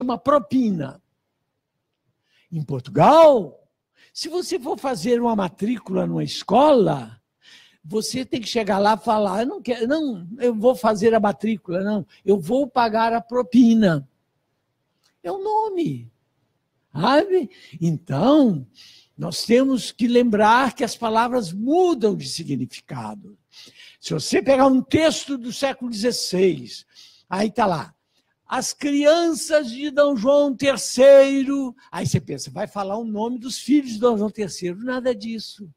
chama propina. Em Portugal, se você for fazer uma matrícula numa escola, você tem que chegar lá e falar, eu não quero, não, eu vou fazer a matrícula, não, eu vou pagar a propina. É o nome, sabe? Então, nós temos que lembrar que as palavras mudam de significado. Se você pegar um texto do século XVI, aí está lá, as crianças de D. João III, aí você pensa, vai falar o nome dos filhos de D. João III, nada disso.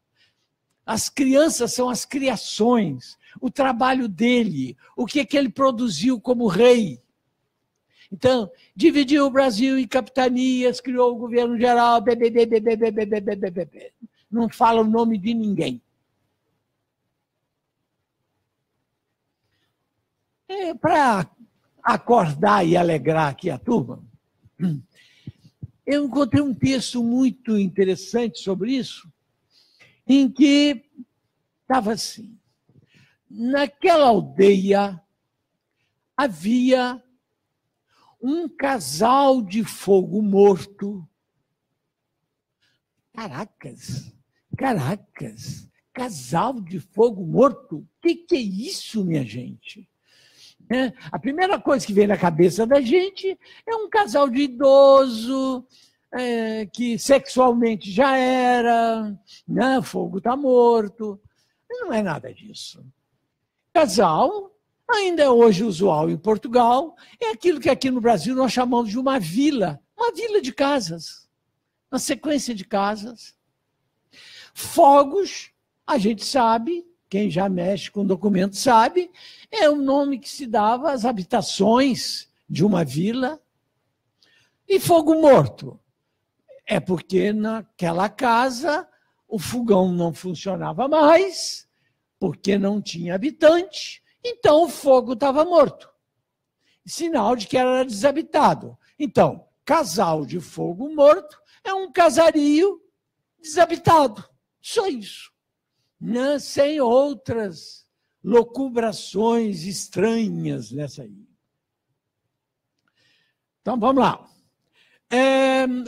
As crianças são as criações, o trabalho dele, o que ele produziu como rei. Então, dividiu o Brasil em capitanias, criou o governo geral, não fala o nome de ninguém. Para acordar e alegrar aqui a turma, eu encontrei um texto muito interessante sobre isso, em que estava assim, naquela aldeia havia um casal de fogo morto. Caracas, casal de fogo morto? O que é isso, minha gente? A primeira coisa que vem na cabeça da gente é um casal de idoso, que sexualmente já era, né? Fogo está morto. Não é nada disso. Casal, ainda é hoje usual em Portugal, é aquilo que aqui no Brasil nós chamamos de uma vila de casas, uma sequência de casas. Fogos, a gente sabe, quem já mexe com documento sabe, é o nome que se dava às habitações de uma vila. E fogo morto é porque naquela casa o fogão não funcionava mais, porque não tinha habitante, então o fogo estava morto. Sinal de que era desabitado. Então, casal de fogo morto é um casario desabitado. Só isso. Não, sem outras locubrações estranhas nessa aí. Então, vamos lá.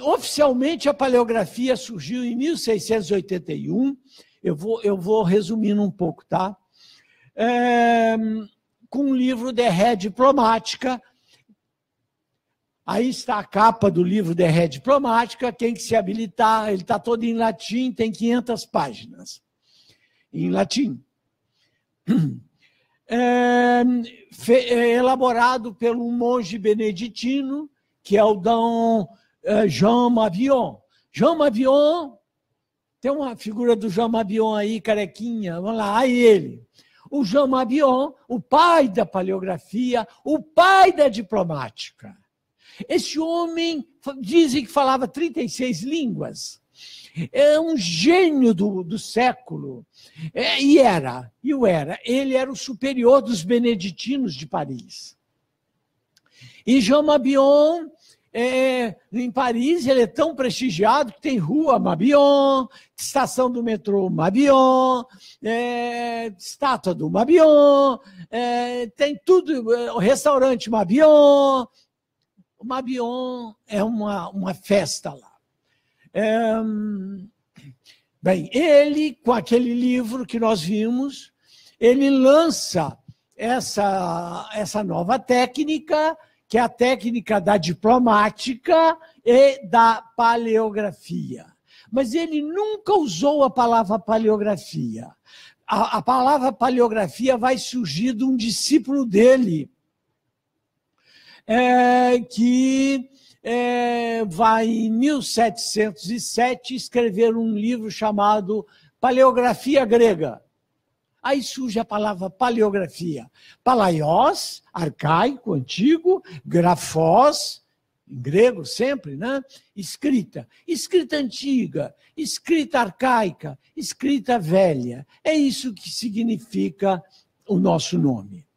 Oficialmente, a paleografia surgiu em 1681. Eu vou resumindo um pouco, tá? Com um livro de Ré Diplomática. Aí está a capa do livro de Ré Diplomática. Quem que se habilitar, ele está todo em latim, tem 500 páginas. Em latim. Elaborado por um monge beneditino, que é o Dom Jean Mabillon. Jean Mabillon, tem uma figura do Jean Mabillon aí, carequinha, vamos lá, aí ele. O Jean Mabillon, o pai da paleografia, o pai da diplomática. Esse homem, dizem que falava 36 línguas. É um gênio do século. Ele era o superior dos beneditinos de Paris. E Jean Mabillon, em Paris, ele é tão prestigiado que tem rua Mabillon, estação do metrô Mabillon, estátua do Mabillon, tem tudo, restaurante Mabillon. O Mabillon é uma festa lá. Bem, ele, com aquele livro que nós vimos, ele lança essa nova técnica, que é a técnica da diplomática e da paleografia. Mas ele nunca usou a palavra paleografia. A palavra paleografia vai surgir de um discípulo dele, que vai, em 1707, escrever um livro chamado Paleografia Grega. Aí surge a palavra paleografia. Palaios, arcaico, antigo, grafos, em grego sempre, né? Escrita. Escrita antiga, escrita arcaica, escrita velha. É isso que significa o nosso nome.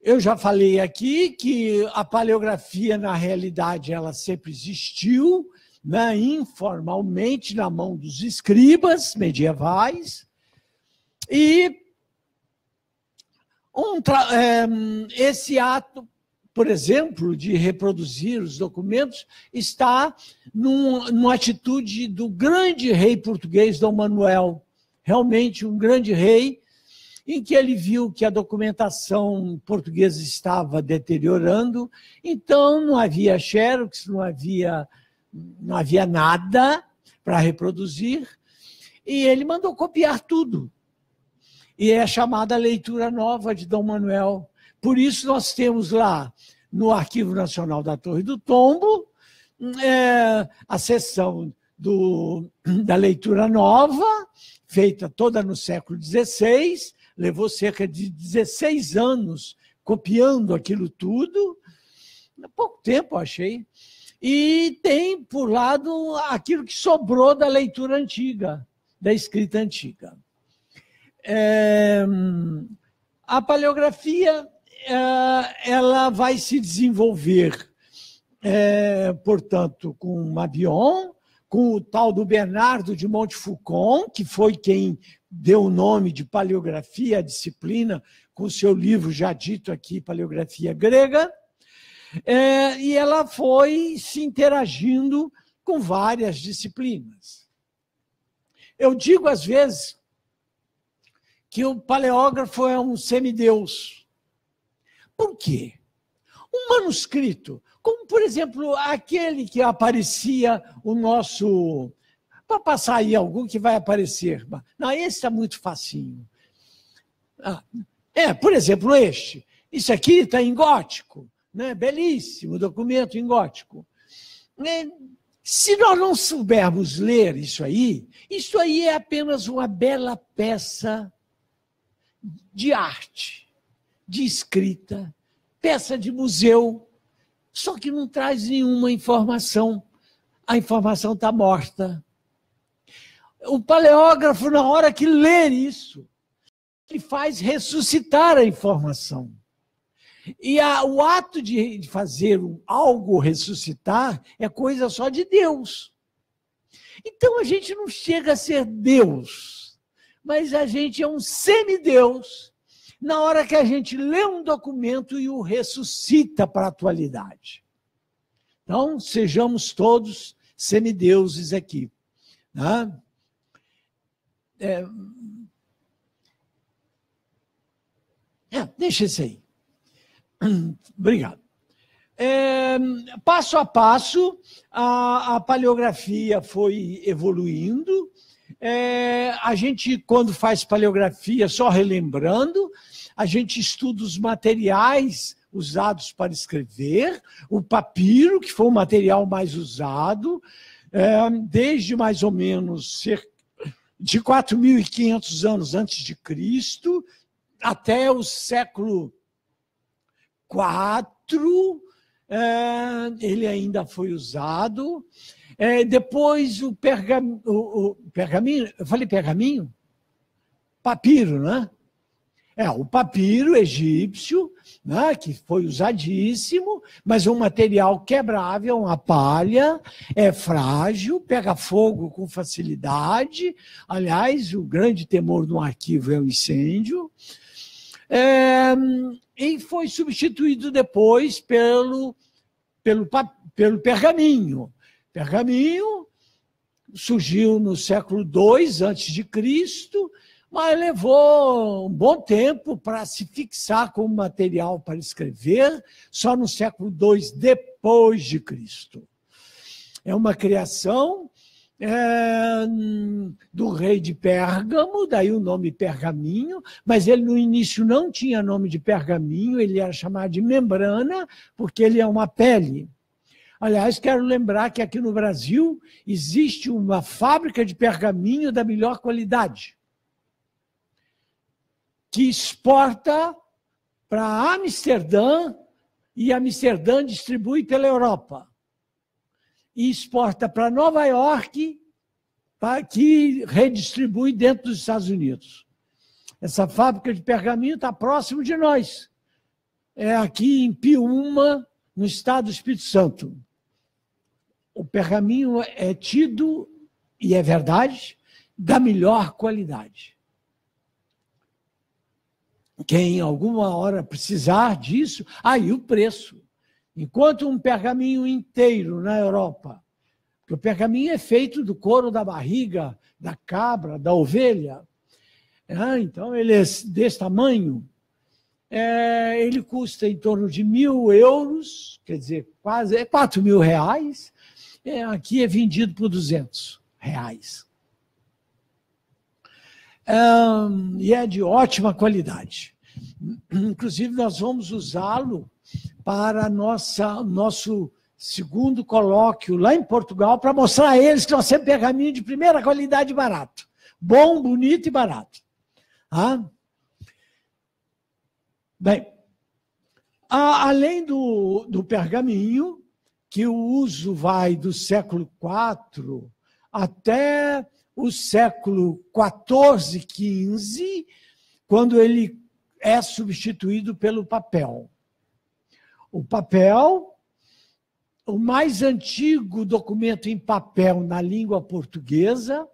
Eu já falei aqui que a paleografia, na realidade, ela sempre existiu, né, informalmente, na mão dos escribas medievais. E Esse ato, por exemplo, de reproduzir os documentos, está numa atitude do grande rei português, Dom Manuel, realmente um grande rei, em que ele viu que a documentação portuguesa estava deteriorando, então não havia xerox, não havia nada para reproduzir, e ele mandou copiar tudo. E é a chamada leitura nova de Dom Manuel. Por isso nós temos lá, no Arquivo Nacional da Torre do Tombo, a seção da leitura nova, feita toda no século XVI, levou cerca de 16 anos copiando aquilo tudo, há pouco tempo, achei, e tem, por lado, aquilo que sobrou da leitura antiga, da escrita antiga. A paleografia ela vai se desenvolver, portanto, com Mabillon, com o tal do Bernardo de Montfaucon, que foi quem deu o nome de paleografia à disciplina, com o seu livro já dito aqui, Paleografia Grega, e ela foi se interagindo com várias disciplinas. Eu digo, às vezes, que o paleógrafo é um semideus. Por quê? Um manuscrito, como, por exemplo, aquele que aparecia o nosso... Para passar aí algum que vai aparecer. Não, esse está muito facinho. Por exemplo, este. Isso aqui está em gótico, né? Belíssimo documento em gótico. Se nós não soubermos ler isso aí é apenas uma bela peça de arte, de escrita, peça de museu, só que não traz nenhuma informação. A informação está morta. O paleógrafo, na hora que lê isso, ele faz ressuscitar a informação. E o ato de fazer algo ressuscitar é coisa só de Deus. Então a gente não chega a ser Deus, mas a gente é um semideus na hora que a gente lê um documento e o ressuscita para a atualidade. Então, sejamos todos semideuses aqui. Né? Deixa isso aí. Obrigado. Passo a passo, a paleografia foi evoluindo. A gente, quando faz paleografia, só relembrando, a gente estuda os materiais usados para escrever, o papiro, que foi o material mais usado, desde mais ou menos cerca de 4.500 anos antes de Cristo, até o século IV, ele ainda foi usado. Depois o pergaminho, eu falei pergaminho? Papiro, né? O papiro egípcio, né, que foi usadíssimo, mas é um material quebrável, uma palha, é frágil, pega fogo com facilidade. Aliás, o grande temor de um arquivo é o incêndio. E foi substituído depois pelo pergaminho. Pergaminho surgiu no século II a.C., mas levou um bom tempo para se fixar como material para escrever, só no século II depois de Cristo. É uma criação do rei de Pérgamo, daí o nome pergaminho, mas ele no início não tinha nome de pergaminho, ele era chamado de membrana, porque ele é uma pele. Aliás, quero lembrar que aqui no Brasil existe uma fábrica de pergaminho da melhor qualidade, que exporta para Amsterdã, e Amsterdã distribui pela Europa. E exporta para Nova York, que redistribui dentro dos Estados Unidos. Essa fábrica de pergaminho está próximo de nós. É aqui em Piúma, no estado do Espírito Santo. O pergaminho é tido, e é verdade, da melhor qualidade. quem alguma hora precisar disso, aí o preço. Enquanto um pergaminho inteiro na Europa, porque o pergaminho é feito do couro da barriga, da cabra, da ovelha, então ele é desse tamanho, ele custa em torno de 1.000 euros, quer dizer, quase R$ 4.000, aqui é vendido por R$ 200. E é de ótima qualidade. Inclusive, nós vamos usá-lo para nosso segundo colóquio lá em Portugal, para mostrar a eles que nós temos pergaminho de primeira qualidade e barato. Bom, bonito e barato. Bem, além do pergaminho, que o uso vai do século IV até o século XIV, XV, quando ele é substituído pelo papel. O papel, o mais antigo documento em papel na língua portuguesa,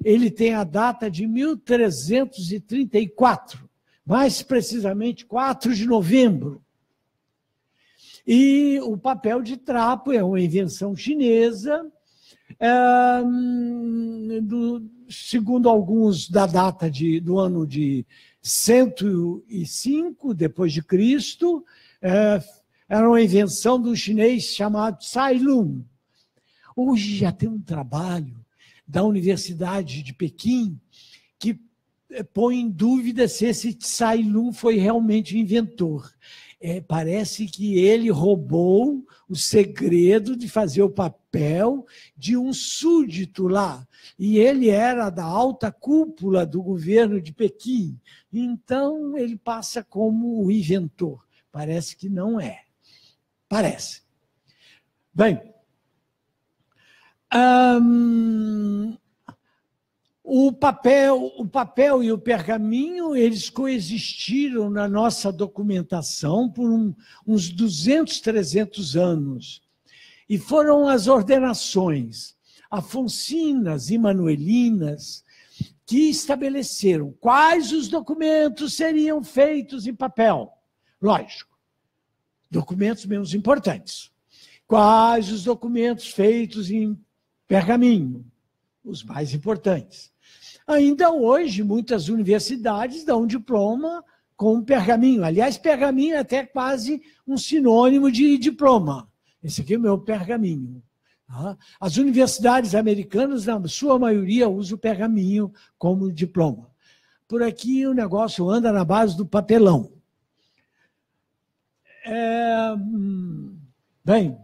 ele tem a data de 1334, mais precisamente 4 de novembro. E o papel de trapo é uma invenção chinesa, segundo alguns, da data do ano de 105 depois de Cristo, era uma invenção de um chinês chamado Tsai Lun. Hoje já tem um trabalho da Universidade de Pequim que põe em dúvida se esse Tsai Lun foi realmente o inventor. Parece que ele roubou o segredo de fazer o papel de um súdito lá. E ele era da alta cúpula do governo de Pequim. Então, ele passa como o inventor. Parece que não é. Parece. Bem, o papel e o pergaminho, eles coexistiram na nossa documentação por uns 200, 300 anos. E foram as ordenações afonsinas e manuelinas que estabeleceram quais os documentos seriam feitos em papel. Lógico, documentos menos importantes. Quais os documentos feitos em pergaminho, os mais importantes. Ainda hoje, muitas universidades dão diploma com pergaminho. Aliás, pergaminho é até quase um sinônimo de diploma. Esse aqui é o meu pergaminho. As universidades americanas, na sua maioria, usam o pergaminho como diploma. Por aqui, o negócio anda na base do papelão. Bem,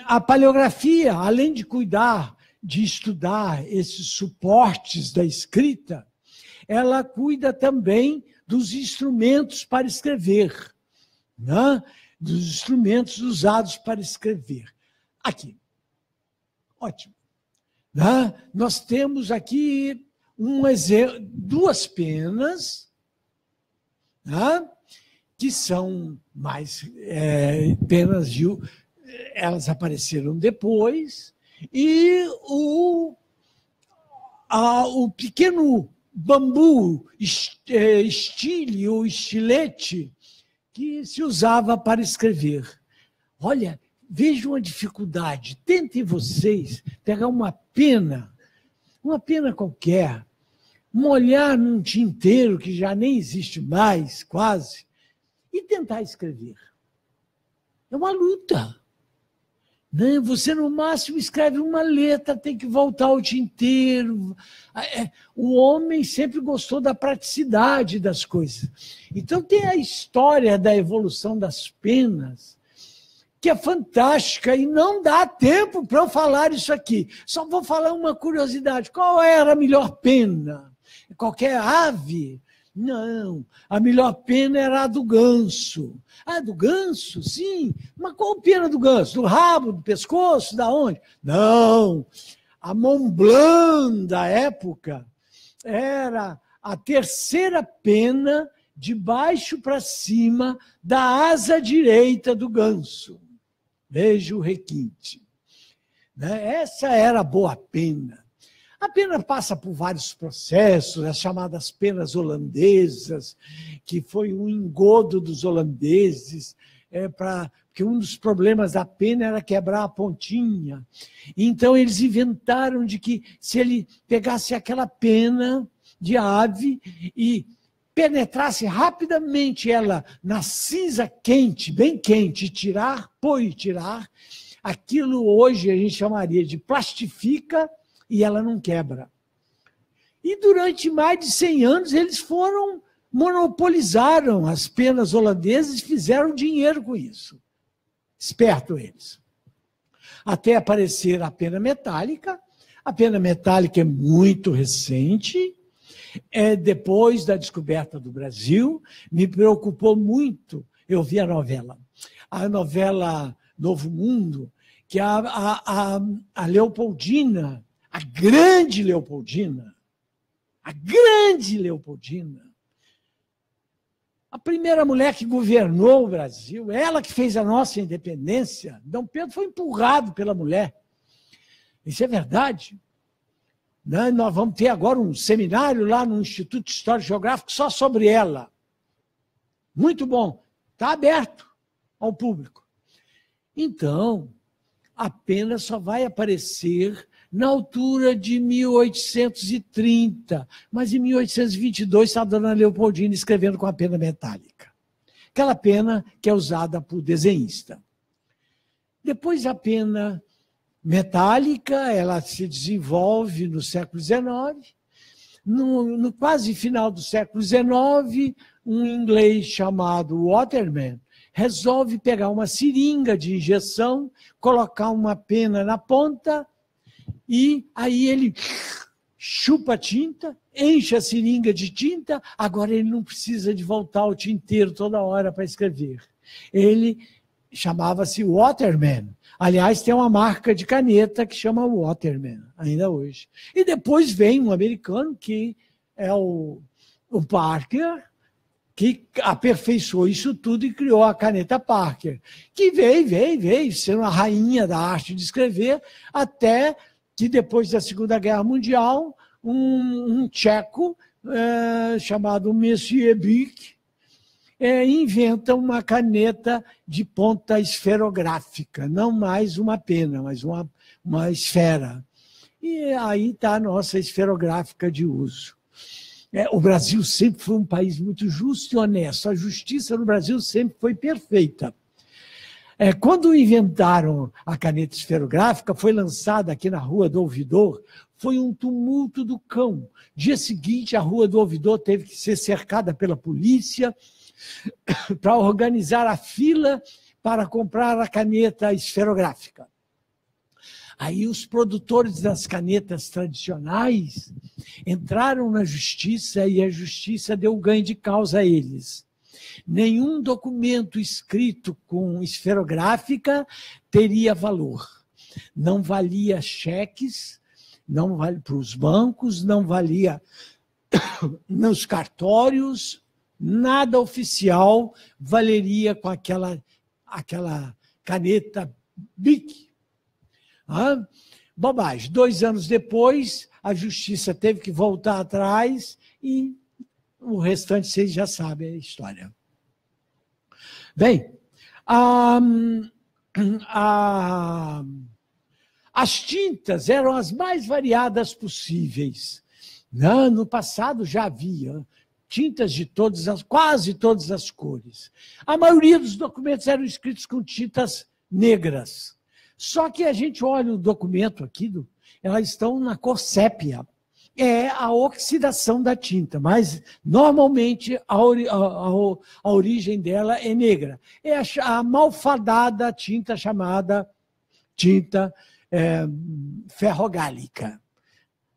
a paleografia, além de cuidar, de estudar esses suportes da escrita, ela cuida também dos instrumentos para escrever, né? Dos instrumentos usados para escrever. Aqui. Ótimo. Né? Nós temos aqui duas penas, né? Que são mais penas elas apareceram depois, e o pequeno bambu, estile ou estilete, que se usava para escrever. Olha, vejam a dificuldade. Tentem vocês pegar uma pena qualquer, molhar num tinteiro que já nem existe mais, quase, e tentar escrever. É uma luta. Né? Você, no máximo, escreve uma letra, tem que voltar ao tinteiro. O homem sempre gostou da praticidade das coisas. Então, tem a história da evolução das penas, que é fantástica, e não dá tempo para eu falar isso aqui. Só vou falar uma curiosidade. Qual era a melhor pena? Qualquer ave? Não, a melhor pena era a do ganso. Ah, do ganso? Sim. Mas qual pena do ganso? Do rabo, do pescoço, da onde? Não. A Montblanc da época era a terceira pena de baixo para cima da asa direita do ganso. Veja o requinte. Essa era a boa pena. A pena passa por vários processos, as chamadas penas holandesas, que foi um engodo dos holandeses, porque um dos problemas da pena era quebrar a pontinha. Então, eles inventaram de que se ele pegasse aquela pena de ave e penetrasse rapidamente ela na cinza quente, bem quente, pôr e tirar, aquilo hoje a gente chamaria de plastifica e ela não quebra. E durante mais de 100 anos eles monopolizaram as penas holandesas e fizeram dinheiro com isso. Esperto eles. Até aparecer a pena metálica. A pena metálica é muito recente. Depois da descoberta do Brasil, me preocupou muito. Eu vi a novela Novo Mundo, que a Leopoldina, a grande Leopoldina, a primeira mulher que governou o Brasil, ela que fez a nossa independência, Dom Pedro foi empurrado pela mulher. Isso é verdade. Nós vamos ter agora um seminário lá no Instituto de História e Geográfica só sobre ela. Muito bom. Está aberto ao público. Então, a pena só vai aparecer na altura de 1830. Mas em 1822 está a dona Leopoldina escrevendo com a pena metálica. Aquela pena que é usada por desenhista. Depois a pena metálica, ela se desenvolve no século XIX. No quase final do século XIX, um inglês chamado Waterman resolve pegar uma seringa de injeção, colocar uma pena na ponta, e aí ele chupa a tinta, enche a seringa de tinta, agora ele não precisa de voltar ao tinteiro toda hora para escrever. Ele chamava-se Waterman. Aliás, tem uma marca de caneta que chama Waterman, ainda hoje. E depois vem um americano, que é o Parker, que aperfeiçoou isso tudo e criou a caneta Parker, que veio sendo a rainha da arte de escrever, até que depois da Segunda Guerra Mundial, um tcheco chamado Monsieur Bic inventa uma caneta de ponta esferográfica, não mais uma pena, mas uma esfera. E aí está a nossa esferográfica de uso. O Brasil sempre foi um país muito justo e honesto. A justiça no Brasil sempre foi perfeita. Quando inventaram a caneta esferográfica, foi lançada aqui na Rua do Ouvidor, foi um tumulto do cão. Dia seguinte, a Rua do Ouvidor teve que ser cercada pela polícia para organizar a fila para comprar a caneta esferográfica. Aí os produtores das canetas tradicionais entraram na justiça e a justiça deu ganho de causa a eles. Nenhum documento escrito com esferográfica teria valor. Não valia cheques, não valia para os bancos, não valia nos cartórios, nada oficial valeria com aquela caneta Bic. Bobagem. 2 anos depois, a justiça teve que voltar atrás e o restante vocês já sabem a história. Bem, as tintas eram as mais variadas possíveis. No passado já havia tintas de quase todas as cores. A maioria dos documentos eram escritos com tintas negras. Só que a gente olha o documento aqui, elas estão na cor sépia. É a oxidação da tinta, mas normalmente a origem dela é negra. É a malfadada tinta chamada tinta ferrogálica.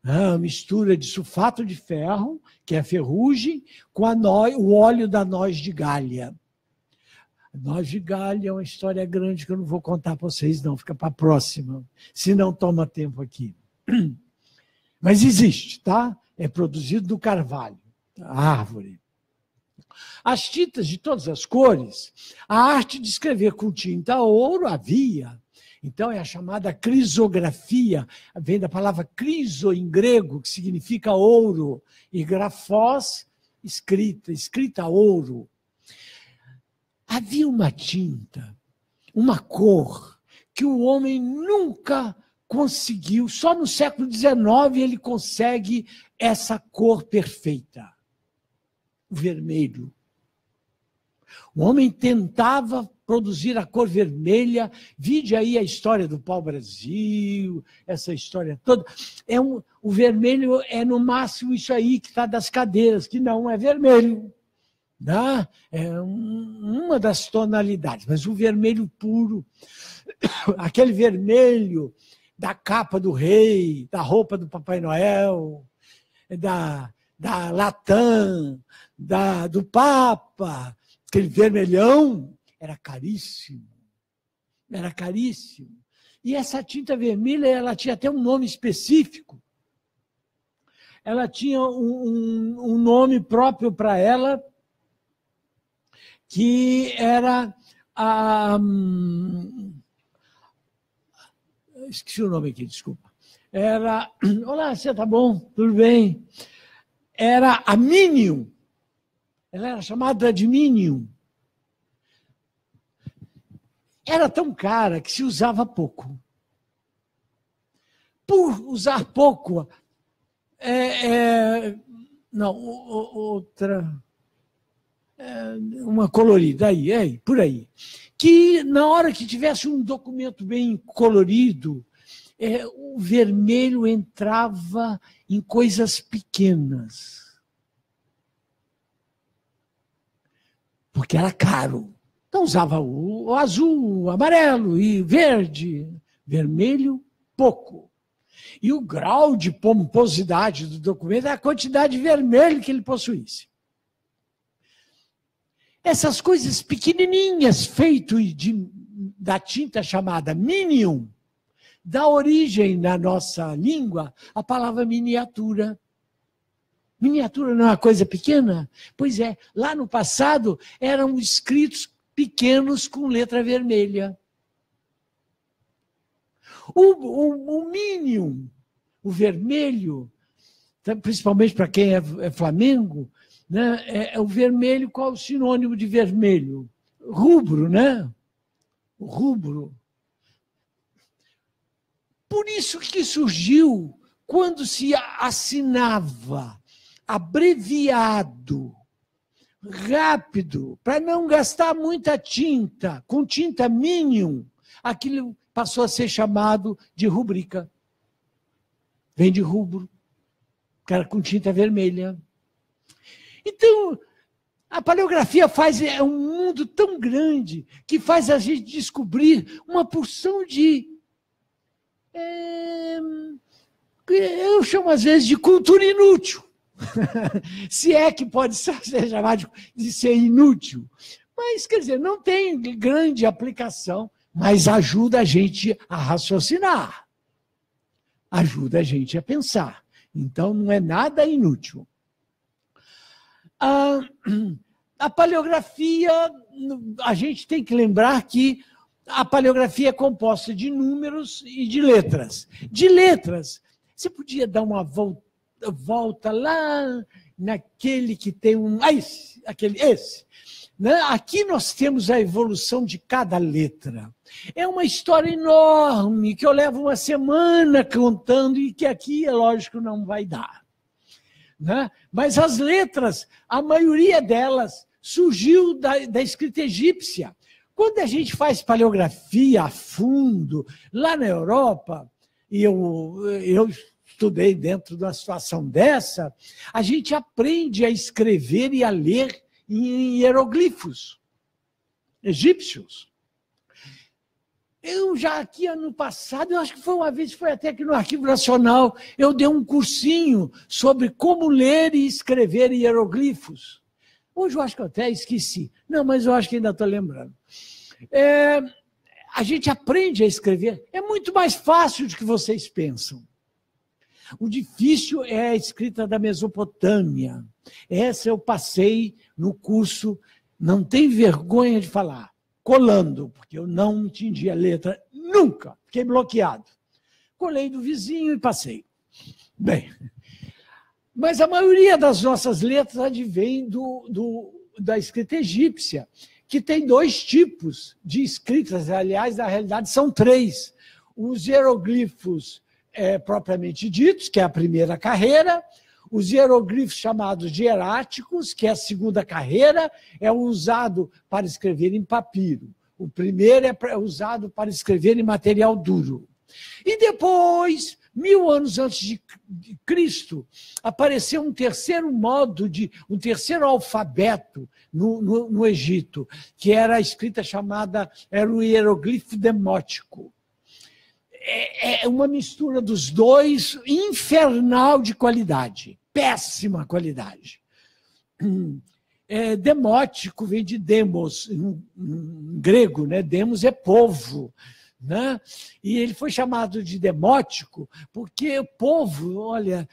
A mistura de sulfato de ferro, que é a ferrugem, com o óleo da noz de Galha. A noz de Galha é uma história grande que eu não vou contar para vocês, não, fica para a próxima, se não toma tempo aqui. Mas existe, tá? É produzido do carvalho, da árvore. As tintas de todas as cores, a arte de escrever com tinta ouro havia, Então, é a chamada crisografia, vem da palavra criso em grego, que significa ouro, e grafós, escrita ouro. Havia uma tinta, uma cor, que o homem nunca conseguiu, só no século XIX ele consegue essa cor perfeita, o vermelho. O homem tentava produzir a cor vermelha, vide aí a história do pau-brasil, essa história toda. O vermelho é no máximo isso aí que está das cadeiras, que não é vermelho. Né? É uma das tonalidades, mas o vermelho puro, aquele vermelho da capa do rei, da roupa do Papai Noel, da Latam, do Papa, aquele vermelhão, era caríssimo. Era caríssimo. E essa tinta vermelha, ela tinha até um nome específico. Ela tinha um nome próprio para ela, que era esqueci o nome aqui, desculpa. Era... Olá, você tá bom? Tudo bem? Era a Minium. Ela era chamada de Minium. Era tão cara que se usava pouco. Por usar pouco... não, outra... uma colorida, por aí. Que na hora que tivesse um documento bem colorido, o vermelho entrava em coisas pequenas. Porque era caro. Então usava o azul, o amarelo e verde, vermelho, pouco. E o grau de pomposidade do documento é a quantidade de vermelho que ele possuísse. Essas coisas pequenininhas, feitas da tinta chamada Minium, dá origem na nossa língua à palavra miniatura. Miniatura não é uma coisa pequena? Pois é, lá no passado eram escritos pequenos com letra vermelha. O Minium, o vermelho, principalmente para quem é Flamengo, né? O vermelho, qual é o sinônimo de vermelho? Rubro, né? O rubro. Por isso que surgiu, quando se assinava abreviado, rápido, para não gastar muita tinta, com tinta Minium, aquilo passou a ser chamado de rubrica. Vem de rubro, cara com tinta vermelha. Então, a paleografia é um mundo tão grande que faz a gente descobrir uma porção de... eu chamo às vezes de cultura inútil. Se é que pode ser chamado de ser inútil. Mas, quer dizer, não tem grande aplicação, mas ajuda a gente a raciocinar. Ajuda a gente a pensar. Então, não é nada inútil. A paleografia, a gente tem que lembrar que a paleografia é composta de números e de letras. De letras, você podia dar uma volta lá naquele que tem esse. Né? Aqui nós temos a evolução de cada letra. É uma história enorme que eu levo uma semana contando e que aqui, é lógico, não vai dar. Né? Mas as letras, a maioria delas surgiu da escrita egípcia. Quando a gente faz paleografia a fundo, lá na Europa, e eu estudei dentro de uma situação dessa, a gente aprende a escrever e a ler em hieroglifos egípcios. Eu já aqui, ano passado, eu acho que foi uma vez, foi até aqui no Arquivo Nacional, eu dei um cursinho sobre como ler e escrever hieroglifos. Hoje eu acho que eu até esqueci. Não, mas eu acho que ainda estou lembrando. A gente aprende a escrever. É muito mais fácil do que vocês pensam. O difícil é a escrita da Mesopotâmia. Essa eu passei no curso, não tem vergonha de falar, colando, porque eu não entendi a letra Nunca. Fiquei bloqueado. Colei do vizinho e passei. Bem, mas a maioria das nossas letras advém da escrita egípcia, que tem 2 tipos de escritas, aliás, na realidade são 3. Os hieroglifos propriamente ditos, que é a primeira carreira, os hieroglifos chamados de hieráticos, que é a segunda carreira, é usado para escrever em papiro. O primeiro é usado para escrever em material duro. E depois, 1000 anos antes de Cristo, apareceu um terceiro um terceiro alfabeto no Egito, que era a escrita era o hieroglifo demótico. É uma mistura dos 2, infernal de qualidade, péssima qualidade. Demótico vem de demos, em grego, né? Demos é povo. Né? E ele foi chamado de demótico porque o povo, olha,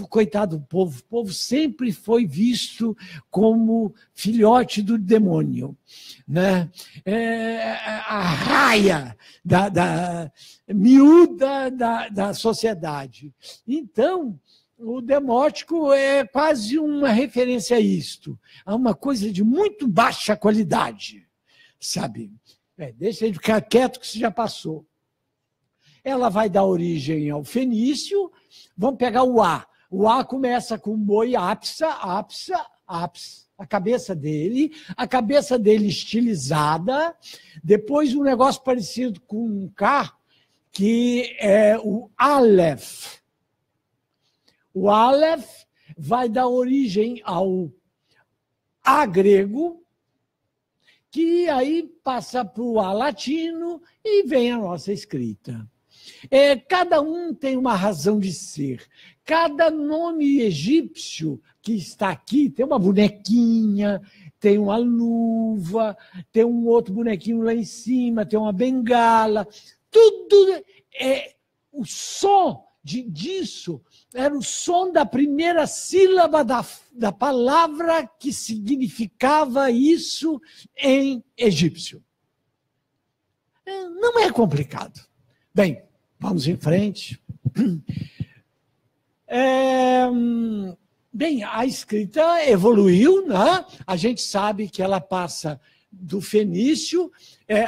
coitado do povo, o povo sempre foi visto como filhote do demônio, né? A raia miúda da sociedade. Então, o demótico é quase uma referência a isto, a uma coisa de muito baixa qualidade, sabe? Deixa ele ficar quieto que isso já passou. Ela vai dar origem ao fenício. Vamos pegar o A. O A começa com boi apsa, a cabeça dele estilizada. Depois um negócio parecido com um K, que é o Aleph. O Aleph vai dar origem ao A grego, que aí passa para o A latino e vem a nossa escrita. Cada um tem uma razão de ser. Cada nome egípcio que está aqui tem uma bonequinha, tem uma luva, tem um outro bonequinho lá em cima, tem uma bengala. Tudo o som disso era o som da primeira sílaba da palavra que significava isso em egípcio. Não é complicado. Bem, vamos em frente. Bem, a escrita evoluiu, né? A gente sabe que ela passa do fenício,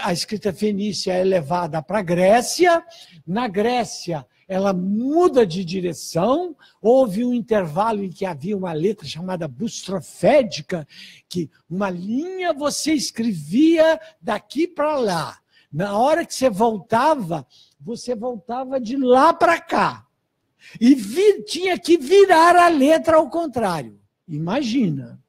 a escrita fenícia é levada para a Grécia. Na Grécia, ela muda de direção. Houve um intervalo em que havia uma letra chamada bustrofédica, que uma linha você escrevia daqui para lá. Na hora que você voltava de lá para cá. E tinha que virar a letra ao contrário. Imagina.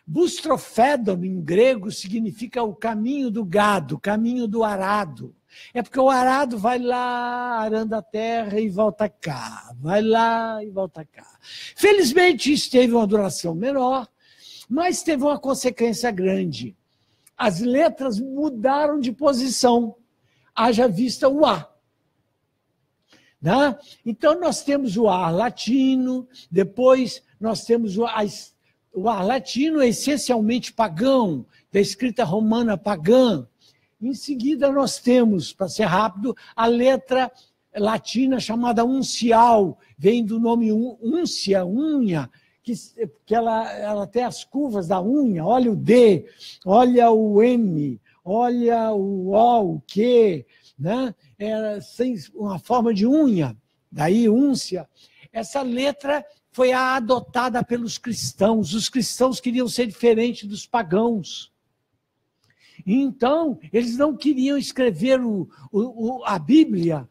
Bustrofédon, em grego, significa o caminho do gado, o caminho do arado. É porque o arado vai lá, arando a terra e volta cá. Vai lá e volta cá. Felizmente, isso teve uma duração menor, mas teve uma consequência grande. As letras mudaram de posição. Haja vista o A. Né? Então, nós temos o A latino, depois nós temos o A latino, essencialmente pagão, da escrita romana pagã. Em seguida, nós temos, para ser rápido, a letra latina chamada uncial, vem do nome úncia, unha, que ela tem as curvas da unha. Olha o D, olha o M, olha o O, o Q, né? Sem uma forma de unha, daí úncia. Essa letra foi adotada pelos cristãos. Os cristãos queriam ser diferentes dos pagãos. Então, eles não queriam escrever a Bíblia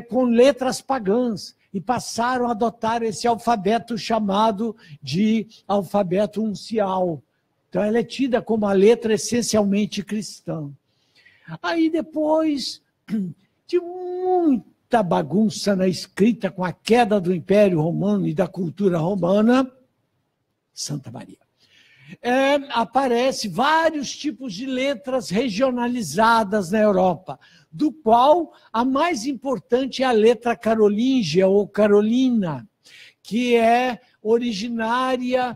com letras pagãs e passaram a adotar esse alfabeto chamado de alfabeto uncial. Então, ela é tida como a letra essencialmente cristã. Aí, depois de muita bagunça na escrita com a queda do Império Romano e da cultura romana, Santa Maria, aparece vários tipos de letras regionalizadas na Europa, do qual a mais importante é a letra carolíngia ou carolina, que é originária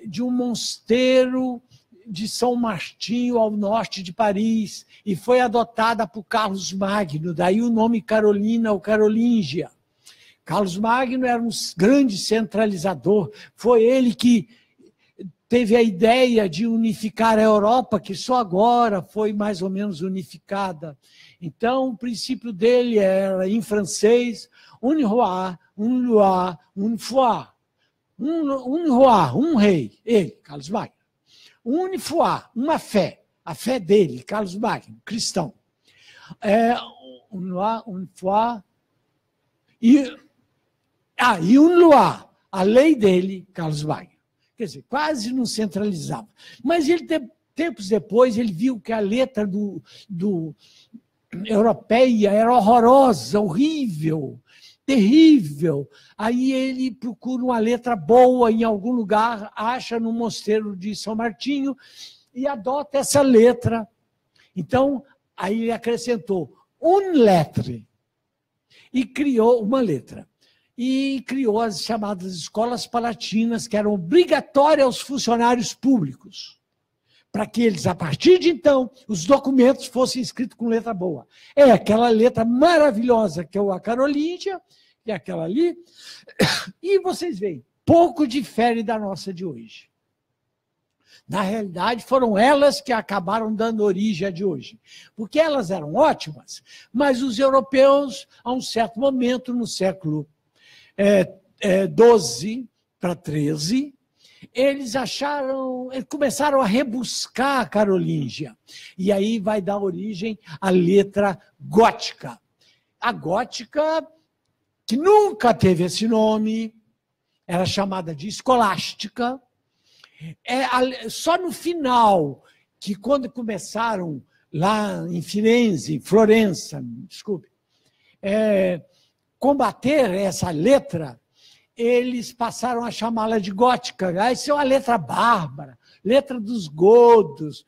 de um mosteiro de São Martinho, ao norte de Paris, e foi adotada por Carlos Magno, daí o nome Carolina ou Carolíngia. Carlos Magno era um grande centralizador, foi ele que teve a ideia de unificar a Europa, que só agora foi mais ou menos unificada. Então, o princípio dele era, em francês, un roi, un loi, un foi. Un roi, um rei, ele, Carlos Magno. Une foi, uma fé, a fé dele, Carlos Magno, cristão. Un roi, un foi. E un loi, a lei dele, Carlos Magno. Quer dizer, quase não centralizava. Mas ele, tempos depois, ele viu que a letra do europeia era horrorosa, horrível, terrível. Aí ele procura uma letra boa em algum lugar, acha no mosteiro de São Martinho e adota essa letra. Então, aí ele acrescentou une lettre e criou uma letra. E criou as chamadas escolas palatinas, que eram obrigatórias aos funcionários públicos, para que eles, a partir de então, os documentos fossem escritos com letra boa. É aquela letra maravilhosa, que é a Carolíngia, que é aquela ali, e vocês veem, pouco difere da nossa de hoje. Na realidade, foram elas que acabaram dando origem à de hoje, porque elas eram ótimas, mas os europeus, a um certo momento, no século 12 para 13, eles começaram a rebuscar a Carolíngia. E aí vai dar origem à letra gótica. A gótica, que nunca teve esse nome, era chamada de escolástica. Só no final, que quando começaram lá em Firenze, Florença, desculpe, combater essa letra, eles passaram a chamá-la de gótica. Isso é uma letra bárbara, letra dos godos.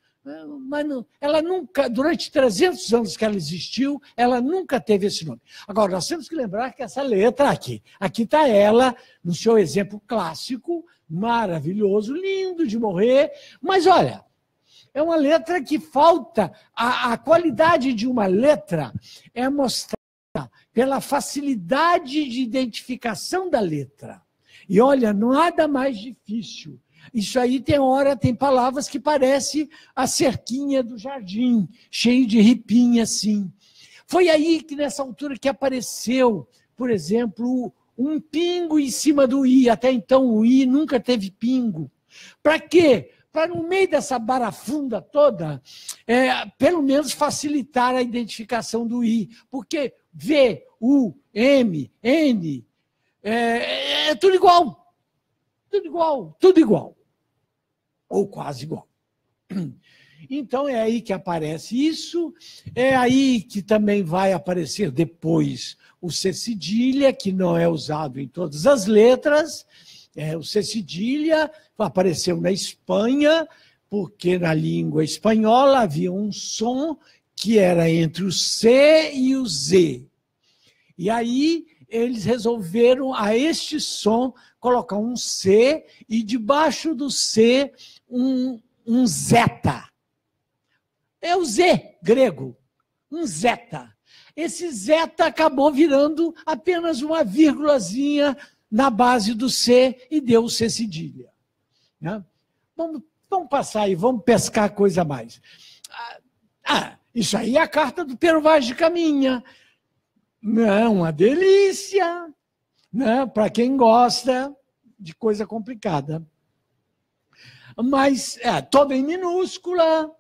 Mas não, ela nunca, durante 300 anos que ela existiu, ela nunca teve esse nome. Agora, nós temos que lembrar que essa letra aqui está ela, no seu exemplo clássico, maravilhoso, lindo de morrer, mas olha, é uma letra que falta, a qualidade de uma letra é mostrada pela facilidade de identificação da letra. E olha, nada mais difícil. Isso aí tem palavras que parecem a cerquinha do jardim, cheio de ripinha assim. Foi aí que, nessa altura, que apareceu, por exemplo, um pingo em cima do i. Até então o i nunca teve pingo. Para quê? Para, no meio dessa barafunda toda, pelo menos facilitar a identificação do i. Porque V, U, M, N, é tudo igual. Tudo igual, tudo igual. Ou quase igual. Então, é aí que aparece isso, é aí que também vai aparecer depois o C cedilha, que não é usado em todas as letras. O C cedilha apareceu na Espanha, porque na língua espanhola havia um som que era entre o C e o Z. E aí eles resolveram, a este som, colocar um C e debaixo do C um zeta. É o Z grego, um zeta. Esse zeta acabou virando apenas uma vírgulazinha na base do C e deu o C cedilha. Né? Vamos passar aí, vamos pescar coisa a mais. Isso aí é a carta do Pero Vaz de Caminha. Não, uma delícia, né? Para quem gosta de coisa complicada. Mas toda em minúscula.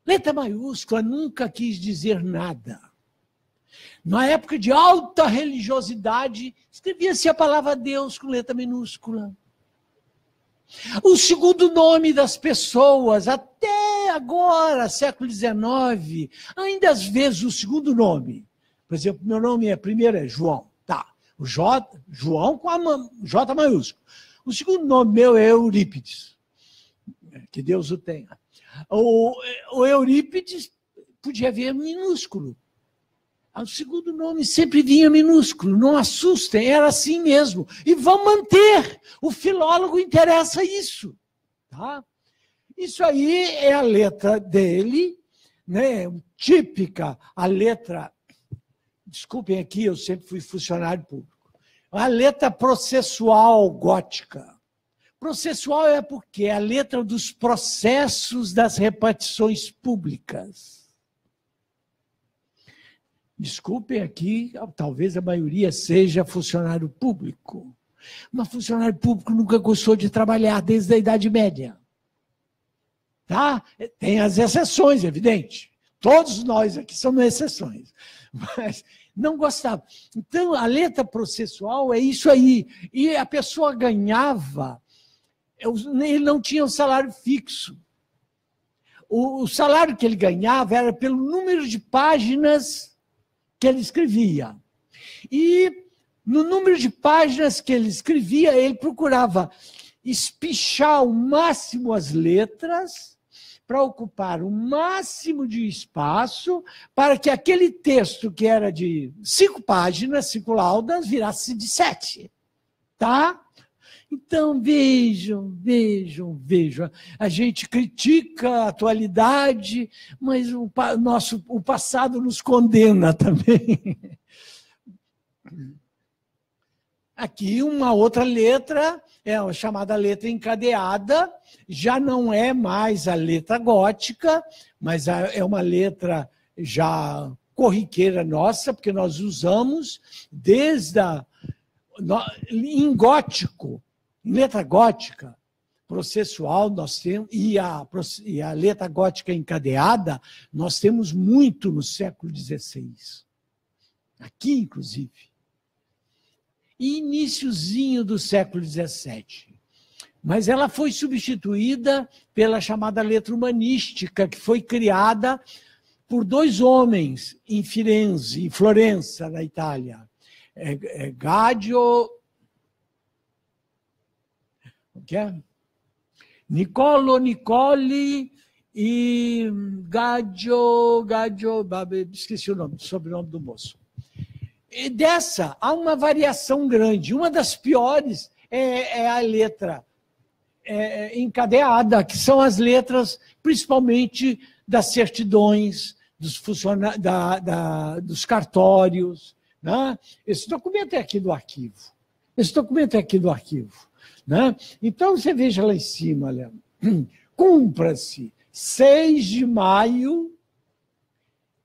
Letra maiúscula nunca quis dizer nada. Na época de alta religiosidade, escrevia-se a palavra Deus com letra minúscula. O segundo nome das pessoas, até agora, século XIX, ainda às vezes o segundo nome. Por exemplo, meu nome primeiro é João. Tá. O J, João com a J maiúsculo. O segundo nome meu é Eurípides. Que Deus o tenha. O Eurípides podia vir minúsculo. O segundo nome sempre vinha minúsculo. Não assustem, era assim mesmo. E vão manter. O filólogo interessa isso. Tá? Isso aí é a letra dele, né? Típica, a letra, desculpem aqui, eu sempre fui funcionário público, a letra processual gótica. Processual é porque é a letra dos processos das repartições públicas. Desculpem aqui, talvez a maioria seja funcionário público. Mas funcionário público nunca gostou de trabalhar desde a Idade Média. Tá? Tem as exceções, evidente. Todos nós aqui somos exceções. Mas não gostava. Então, a letra processual é isso aí. E a pessoa ganhava, ele não tinha um salário fixo. O salário que ele ganhava era pelo número de páginas que ele escrevia. E no número de páginas que ele escrevia, ele procurava espichar ao máximo as letras para ocupar o máximo de espaço para que aquele texto que era de 5 páginas, 5 laudas, virasse de 7. Tá? Então, vejam. A gente critica a atualidade, mas o passado nos condena também. Aqui uma outra letra, é a chamada letra encadeada, já não é mais a letra gótica, mas é uma letra já corriqueira nossa, porque nós usamos desde em gótico, em letra gótica, processual, nós temos, e a letra gótica encadeada, nós temos muito no século XVI. Aqui, inclusive. E iniciozinho do século XVII. Mas ela foi substituída pela chamada letra humanística, que foi criada por 2 homens em Firenze, em Florença, na Itália. Niccolo Nicoli e Gaggio, esqueci o sobrenome do moço. E dessa, há uma variação grande. Uma das piores é a letra encadeada, que são as letras, principalmente das certidões, dos cartórios. Né? Esse documento é aqui do arquivo. Né? Então, você veja lá em cima, olha, cumpra-se 6 de maio,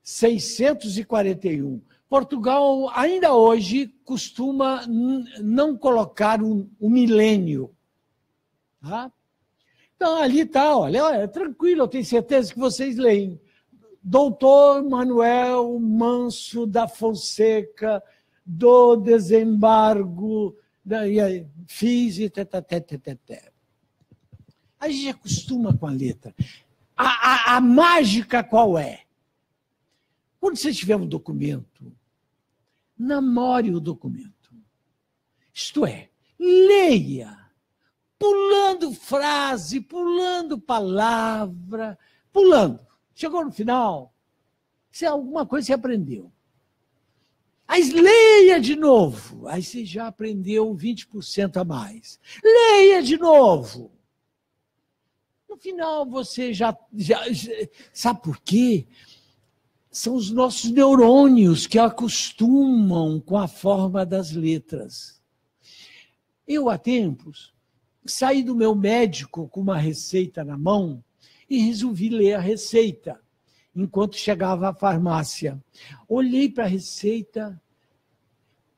641. Portugal, ainda hoje, costuma não colocar o milênio. Tá? Então, ali está, olha, tranquilo, eu tenho certeza que vocês leem. Doutor Manuel Manso da Fonseca, do desembargo, fiz e a gente acostuma com a letra. A mágica qual é? Quando você tiver um documento, namore o documento. Isto é, leia, pulando frase, pulando palavra, pulando. Chegou no final, alguma coisa você aprendeu. Aí leia de novo, aí você já aprendeu 20% a mais. Leia de novo. No final você já sabe por quê? São os nossos neurônios que acostumam com a forma das letras. Eu, há tempos, saí do meu médico com uma receita na mão e resolvi ler a receita, enquanto chegava à farmácia. Olhei para a receita,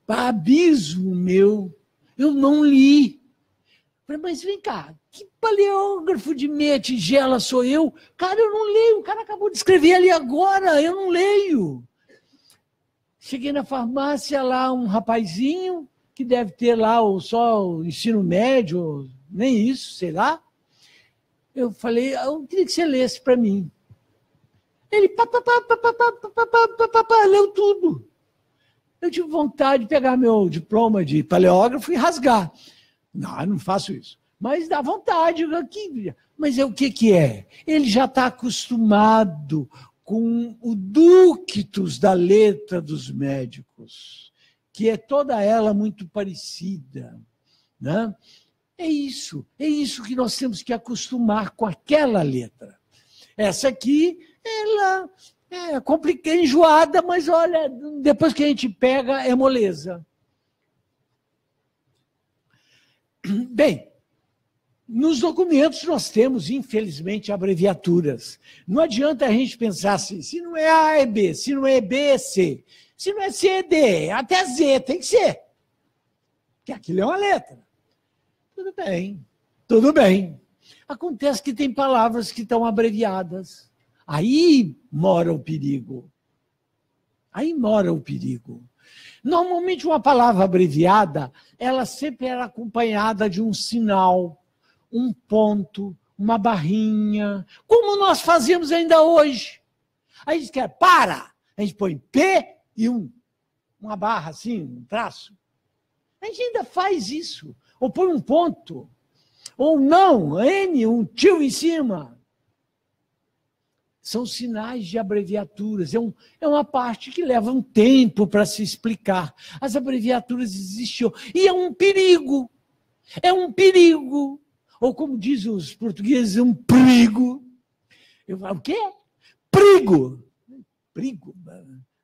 para abismo meu, eu não li. Falei, mas vem cá, que paleógrafo de meia tigela sou eu? Cara, eu não leio, o cara acabou de escrever ali agora, eu não leio. Cheguei na farmácia, lá um rapazinho, que deve ter lá só o ensino médio, nem isso, sei lá. Eu falei, eu queria que você lesse para mim. Ele leu tudo. Eu tive vontade de pegar meu diploma de paleógrafo e rasgar. Não, eu não faço isso. Mas dá vontade. Mas o que é? Ele já está acostumado com o ductus da letra dos médicos, que é toda ela muito parecida. Né? É isso que nós temos que acostumar com aquela letra. Essa aqui, ela é enjoada, mas olha, depois que a gente pega, é moleza. Bem, nos documentos nós temos, infelizmente, abreviaturas. Não adianta a gente pensar assim, se não é A, é B, se não é B, é C. Se não é C, é D, até Z tem que ser. Porque aquilo é uma letra. Tudo bem, tudo bem. Acontece que tem palavras que estão abreviadas. Aí mora o perigo. Aí mora o perigo. Normalmente, uma palavra abreviada, ela sempre era acompanhada de um sinal, um ponto, uma barrinha, como nós fazemos ainda hoje. Aí a gente quer, para! A gente põe P e uma barra assim, um traço. A gente ainda faz isso. Ou põe um ponto, ou não, N, um tio em cima. São sinais de abreviaturas. É uma parte que leva um tempo para se explicar. As abreviaturas existiam. E é um perigo. É um perigo. Ou como dizem os portugueses, um perigo. Eu falo, o quê? Perigo. Perigo.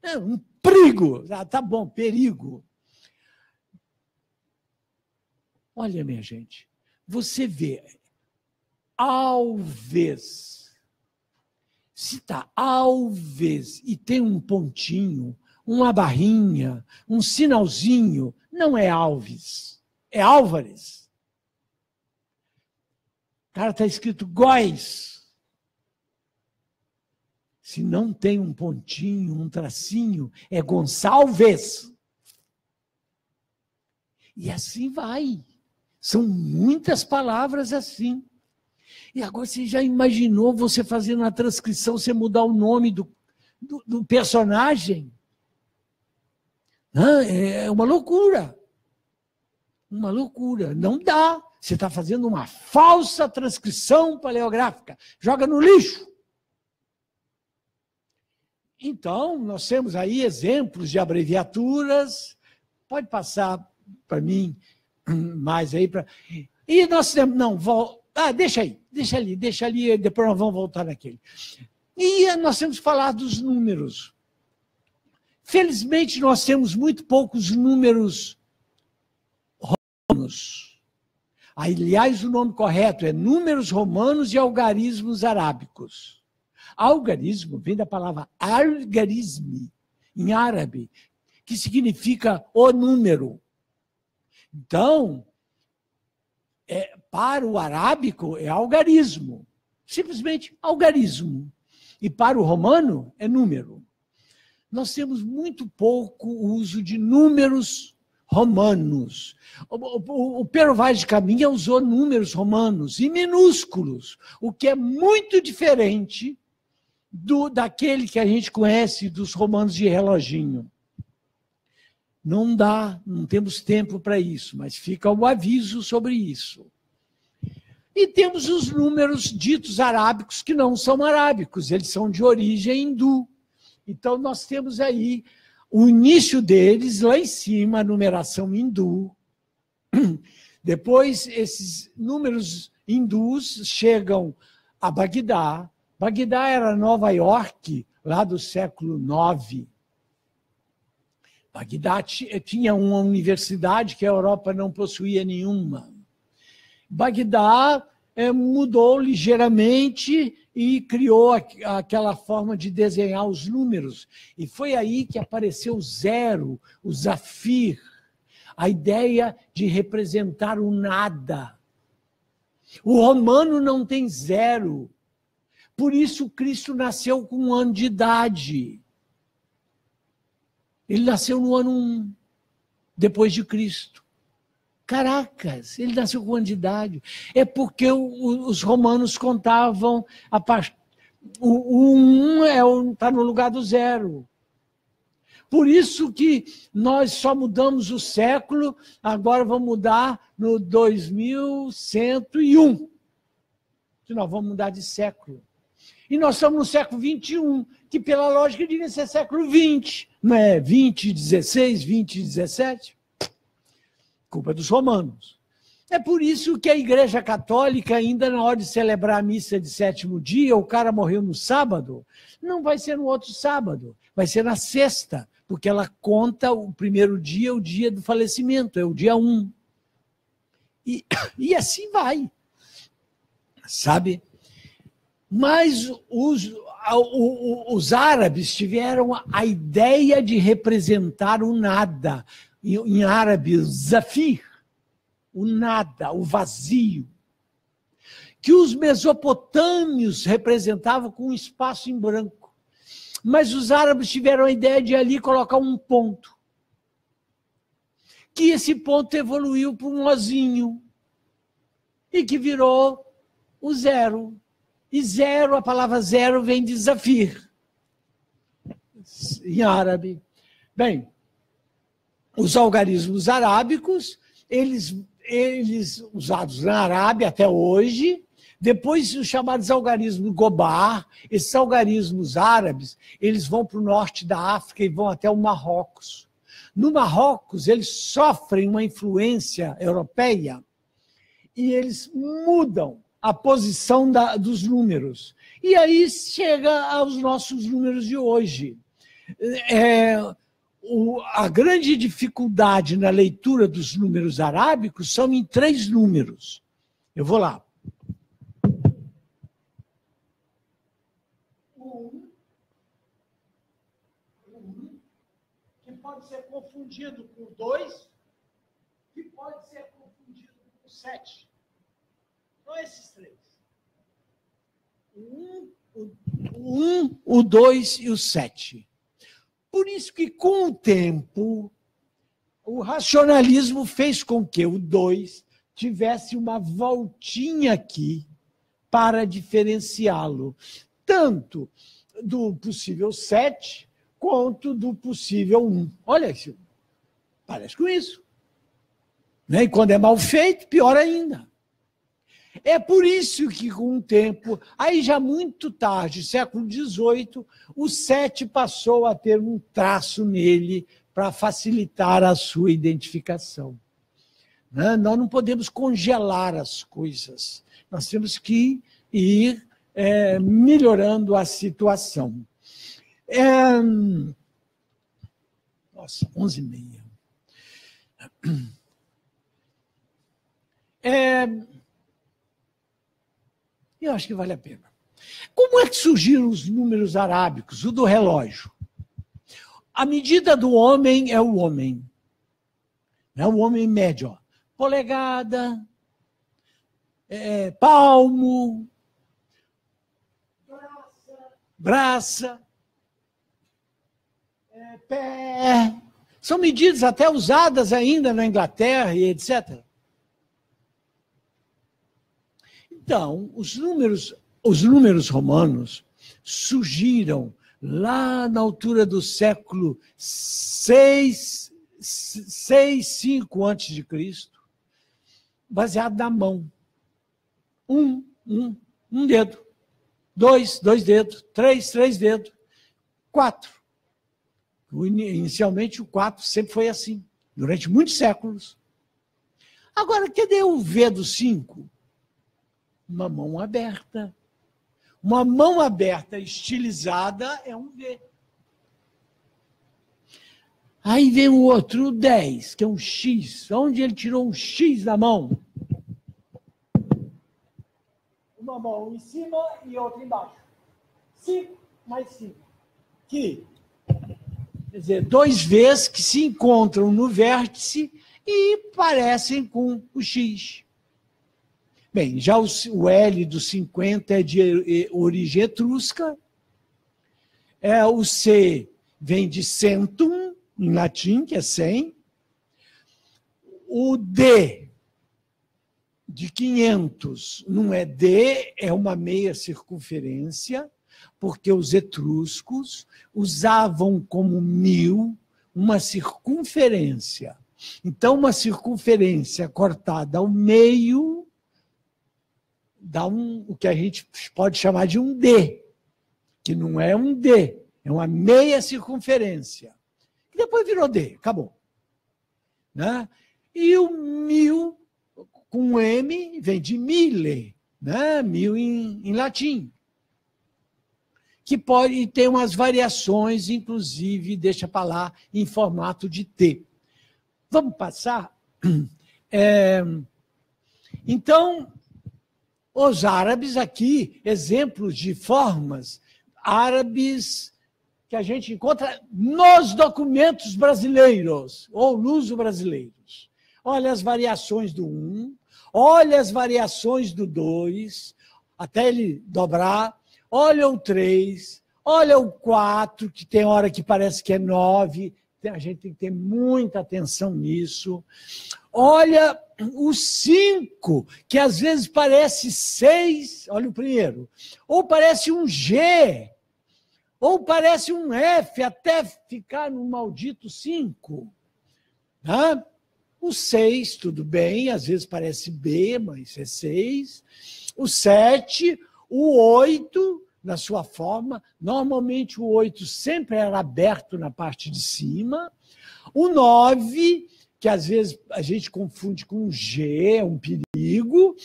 É um perigo. Ah, tá bom, perigo. Olha, minha gente, você vê, Alves, se está Alves e tem um pontinho, uma barrinha, um sinalzinho, não é Alves, é Álvares. Cara, está escrito Góis. Se não tem um pontinho, um tracinho, é Gonçalves. E assim vai. São muitas palavras assim. E agora você já imaginou você fazendo a transcrição, você mudar o nome do personagem? Não, é uma loucura. Uma loucura. Não dá. Você está fazendo uma falsa transcrição paleográfica. Joga no lixo. Então, nós temos aí exemplos de abreviaturas. Pode passar para mim mais aí para. E nós temos. Não, deixa ali, depois nós vamos voltar naquele. E nós temos que falar dos números. Felizmente, nós temos muito poucos números romanos. Aliás, o nome correto é números romanos e algarismos arábicos. Algarismo vem da palavra algarisme, em árabe, que significa o número. Então, para o arábico é algarismo, simplesmente algarismo. E para o romano é número. Nós temos muito pouco uso de números romanos. O Pero Vaz de Caminha usou números romanos e minúsculos, o que é muito diferente daquele que a gente conhece dos romanos de reloginho. Não dá, não temos tempo para isso, mas fica o aviso sobre isso. E temos os números ditos arábicos que não são arábicos, eles são de origem hindu. Então, nós temos aí o início deles, lá em cima, a numeração hindu. Depois, esses números hindus chegam a Bagdá. Bagdá era Nova York, lá do século IX. Bagdá tinha uma universidade que a Europa não possuía nenhuma. Bagdá mudou ligeiramente e criou aquela forma de desenhar os números. E foi aí que apareceu o zero, o zafir, a ideia de representar o nada. O romano não tem zero. Por isso, Cristo nasceu com 1 ano de idade. Ele nasceu no ano 1, depois de Cristo. Caracas, ele nasceu com 1 ano de idade. É porque os romanos contavam o 1 está no lugar do 0. Por isso que nós só mudamos o século, agora vamos mudar no 2101. Que nós vamos mudar de século. E nós estamos no século XXI, que pela lógica devia ser século XX. Não é 20, 16, 20, 17? Culpa dos romanos. É por isso que a Igreja Católica, ainda na hora de celebrar a missa de sétimo dia, o cara morreu no sábado, não vai ser no outro sábado, vai ser na sexta, porque ela conta o primeiro dia, o dia do falecimento, é o dia 1. E assim vai, sabe? Mas os árabes tiveram a ideia de representar o nada, em árabe, zafir, o nada, o vazio, que os mesopotâmios representavam com um espaço em branco. Mas os árabes tiveram a ideia de ali colocar um ponto. Que esse ponto evoluiu para um ozinho. E que virou o zero. E zero, a palavra zero vem de zafir, em árabe. Bem, os algarismos arábicos, eles usados na Arábia até hoje, depois os chamados algarismos Gobar, esses algarismos árabes, eles vão para o norte da África e vão até o Marrocos. No Marrocos, eles sofrem uma influência europeia e eles mudam a posição dos números. E aí chega aos nossos números de hoje. A grande dificuldade na leitura dos números arábicos são em 3 números. Eu vou lá. 1, que pode ser confundido com 2, que pode ser confundido com 7. Então, esses 3. O 1, o 2 e o 7. Por isso que, com o tempo, o racionalismo fez com que o 2 tivesse uma voltinha aqui para diferenciá-lo, tanto do possível 7 quanto do possível 1. Olha isso, parece com isso. Né? E quando é mal feito, pior ainda. É por isso que, com o tempo, aí já muito tarde, século XVIII, o 7 passou a ter um traço nele para facilitar a sua identificação. Nós não podemos congelar as coisas, nós temos que ir melhorando a situação. Nossa, 11h30. Eu acho que vale a pena. Como é que surgiram os números arábicos, o do relógio? A medida do homem é o homem. É o homem médio. Ó. Polegada, palmo, braça, pé. São medidas até usadas ainda na Inglaterra e etc. Então, os números romanos surgiram lá na altura do século 6, 5 a.C., baseado na mão. Um dedo. 2 dedos. 3 dedos. 4. Inicialmente, o 4 sempre foi assim, durante muitos séculos. Agora, cadê o V do 5? Uma mão aberta. Uma mão aberta estilizada é um V. Aí vem o outro, o 10, que é um X. Onde ele tirou um X da mão? Uma mão em cima e outra embaixo. 5 mais 5. Quer dizer, 2 Vs que se encontram no vértice e parecem com o X. Bem, já o L do 50 é de origem etrusca. O C vem de centum, em latim, que é 100. O D de 500 não é D, é uma meia circunferência, porque os etruscos usavam como 1000 uma circunferência. Então, uma circunferência cortada ao meio dá o que a gente pode chamar de um D, que não é um D, é uma meia circunferência. Que depois virou D, acabou. Né? E o 1000 com M, vem de mille, né? 1000 em latim. Que pode ter umas variações, inclusive, deixa para lá, em formato de T. Vamos passar? Então, os árabes aqui, exemplos de formas árabes que a gente encontra nos documentos brasileiros, ou luso-brasileiros. Olha as variações do 1, olha as variações do 2, até ele dobrar, olha o 3, olha o 4, que tem hora que parece que é 9, a gente tem que ter muita atenção nisso. Olha o 5, que às vezes parece 6, olha o primeiro, ou parece um G, ou parece um F, até ficar no maldito 5. Tá? O 6, tudo bem, às vezes parece B, mas é 6. O 7, o 8, na sua forma, normalmente o 8 sempre era aberto na parte de cima. O 9, que às vezes a gente confunde com um G, é um perigo.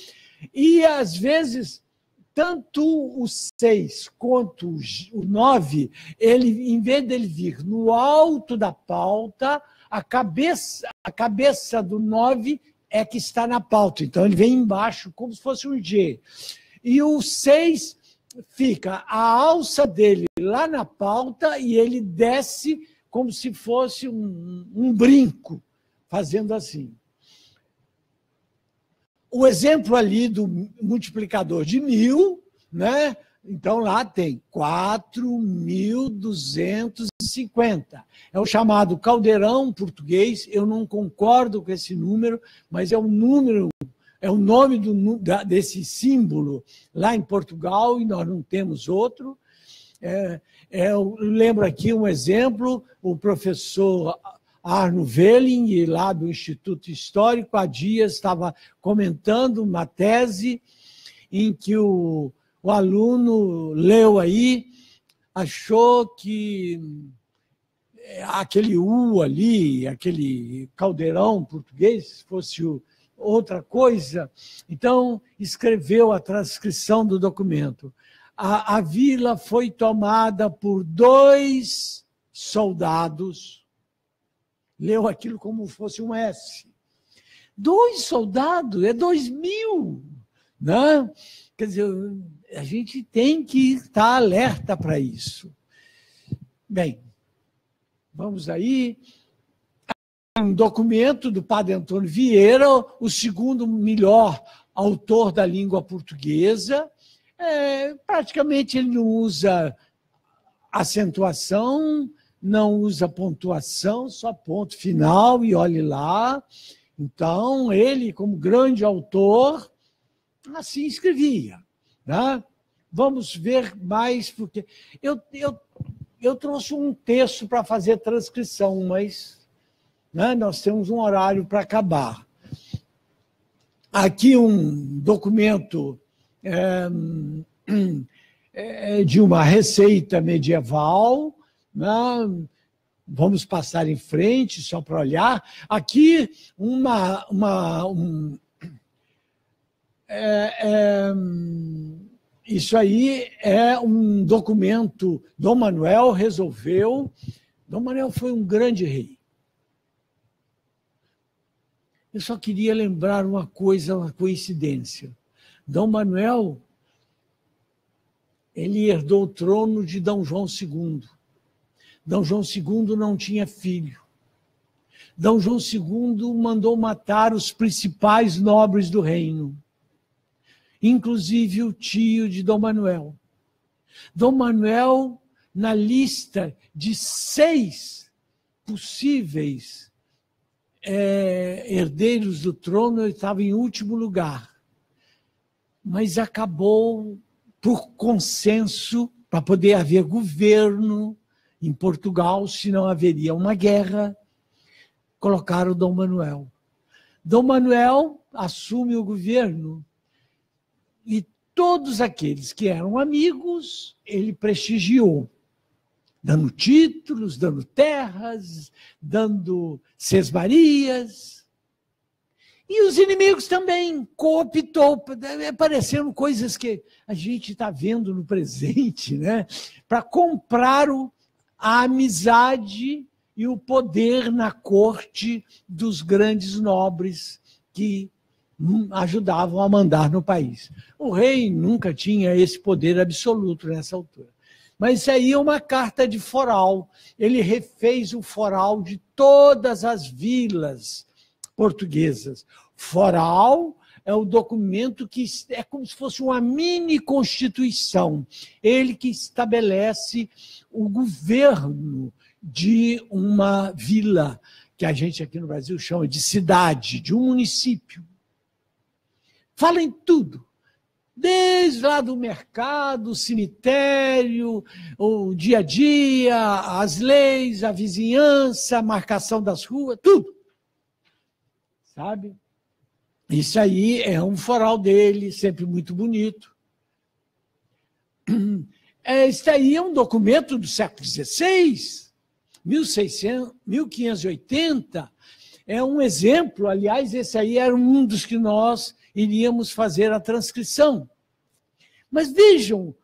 E às vezes, tanto o 6 quanto o 9, ele, em vez dele vir no alto da pauta, a cabeça do 9 é que está na pauta. Então, ele vem embaixo, como se fosse um G. E o 6 fica a alça dele lá na pauta e ele desce como se fosse um brinco, fazendo assim. O exemplo ali do multiplicador de 1000, né? Então lá tem 4.250. É o chamado caldeirão português. Eu não concordo com esse número, mas é o número, é o nome desse símbolo lá em Portugal e nós não temos outro. Eu lembro aqui um exemplo, o professor Arno Velling, lá do Instituto Histórico, há dias estava comentando uma tese em que o aluno leu aí, achou que aquele U ali, aquele caldeirão português, fosse outra coisa, então escreveu a transcrição do documento. A vila foi tomada por 2 soldados, leu aquilo como fosse um S. 2 soldados, é 2.000, né? Quer dizer, a gente tem que estar alerta para isso. Bem, vamos aí. Um documento do padre Antônio Vieira, o segundo melhor autor da língua portuguesa. Praticamente ele não usa acentuação, não usa pontuação, só ponto final e olhe lá. Então, ele, como grande autor, assim escrevia. Né? Vamos ver mais, porque eu trouxe um texto para fazer transcrição, mas né, nós temos um horário para acabar. Aqui um documento de uma receita medieval, né? Vamos passar em frente, só para olhar. Aqui, isso aí é um documento. Dom Manuel resolveu. Dom Manuel foi um grande rei. Eu só queria lembrar uma coisa, uma coincidência. Dom Manuel, ele herdou o trono de Dom João II. Dom João II não tinha filho. Dom João II mandou matar os principais nobres do reino, inclusive o tio de Dom Manuel. Dom Manuel, na lista de 6 possíveis herdeiros do trono, ele estava em último lugar. Mas acabou, por consenso, para poder haver governo em Portugal, senão haveria uma guerra, colocaram Dom Manuel. Dom Manuel assume o governo e todos aqueles que eram amigos, ele prestigiou, dando títulos, dando terras, dando sesmarias. E os inimigos também cooptou, apareceram coisas que a gente está vendo no presente, né? Para comprar a amizade e o poder na corte dos grandes nobres que ajudavam a mandar no país. O rei nunca tinha esse poder absoluto nessa altura. Mas isso aí é uma carta de foral. Ele refez o foral de todas as vilas portuguesas. Foral é o documento que é como se fosse uma mini constituição. Ele que estabelece o governo de uma vila, que a gente aqui no Brasil chama de cidade, de um município. Fala em tudo. Desde lá do mercado, o cemitério, o dia a dia, as leis, a vizinhança, a marcação das ruas, tudo. Sabe? Isso aí é um foral dele, sempre muito bonito. Isso aí é um documento do século XVI, 1580. É um exemplo, aliás, esse aí era um dos que nós iríamos fazer a transcrição. Mas vejam,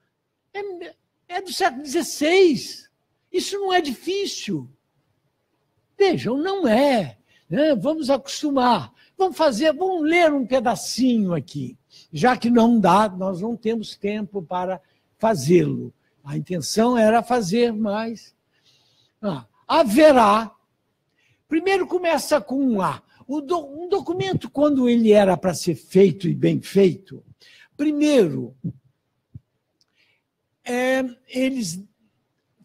é do século XVI. Isso não é difícil. Vejam, não é. Né? Vamos acostumar. Vamos ler um pedacinho aqui. Já que não dá, nós não temos tempo para fazê-lo. A intenção era fazer mais. Haverá. Primeiro começa com um A. Um documento, quando ele era para ser feito e bem feito, primeiro, eles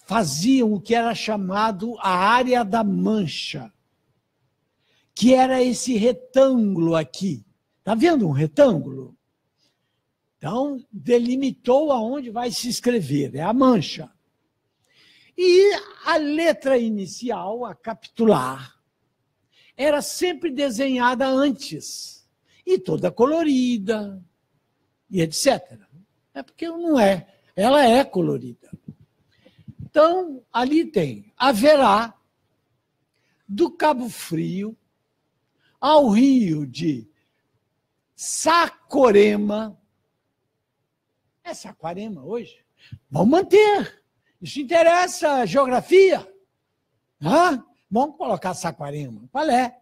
faziam o que era chamado a área da mancha, que era esse retângulo aqui. Está vendo um retângulo? Então, delimitou aonde vai se escrever, é a mancha. E a letra inicial, a capitular, era sempre desenhada antes, e toda colorida, e etc. É porque não é, ela é colorida. Então, ali tem, haverá do Cabo Frio ao rio de Saquarema. É Saquarema hoje? Vamos manter. Isso interessa a geografia. Vamos colocar Saquarema. Qual é?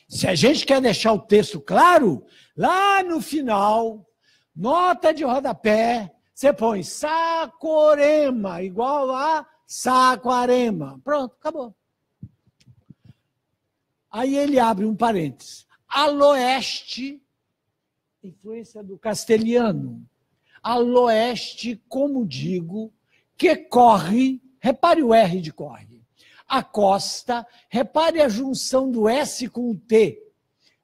Se a gente quer deixar o texto claro, lá no final, nota de rodapé, você põe Saquarema, igual a Saquarema. Pronto, acabou. Aí ele abre um parênteses. Aloeste, influência do castelhano. Aloeste, como digo, que corre, repare o R de corre. A costa, repare a junção do S com o T.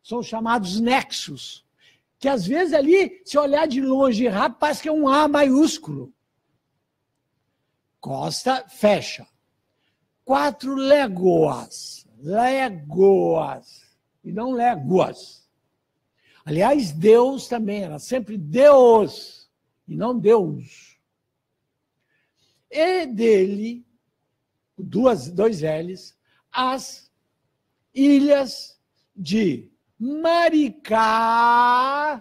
São chamados nexos. Que às vezes ali, se olhar de longe rápido, parece que é um A maiúsculo. Costa, fecha. 4 léguas. Léguas. E não léguas. Aliás, Deus também era sempre Deus, e não Deus. E dele, dois L's, as ilhas de Maricá.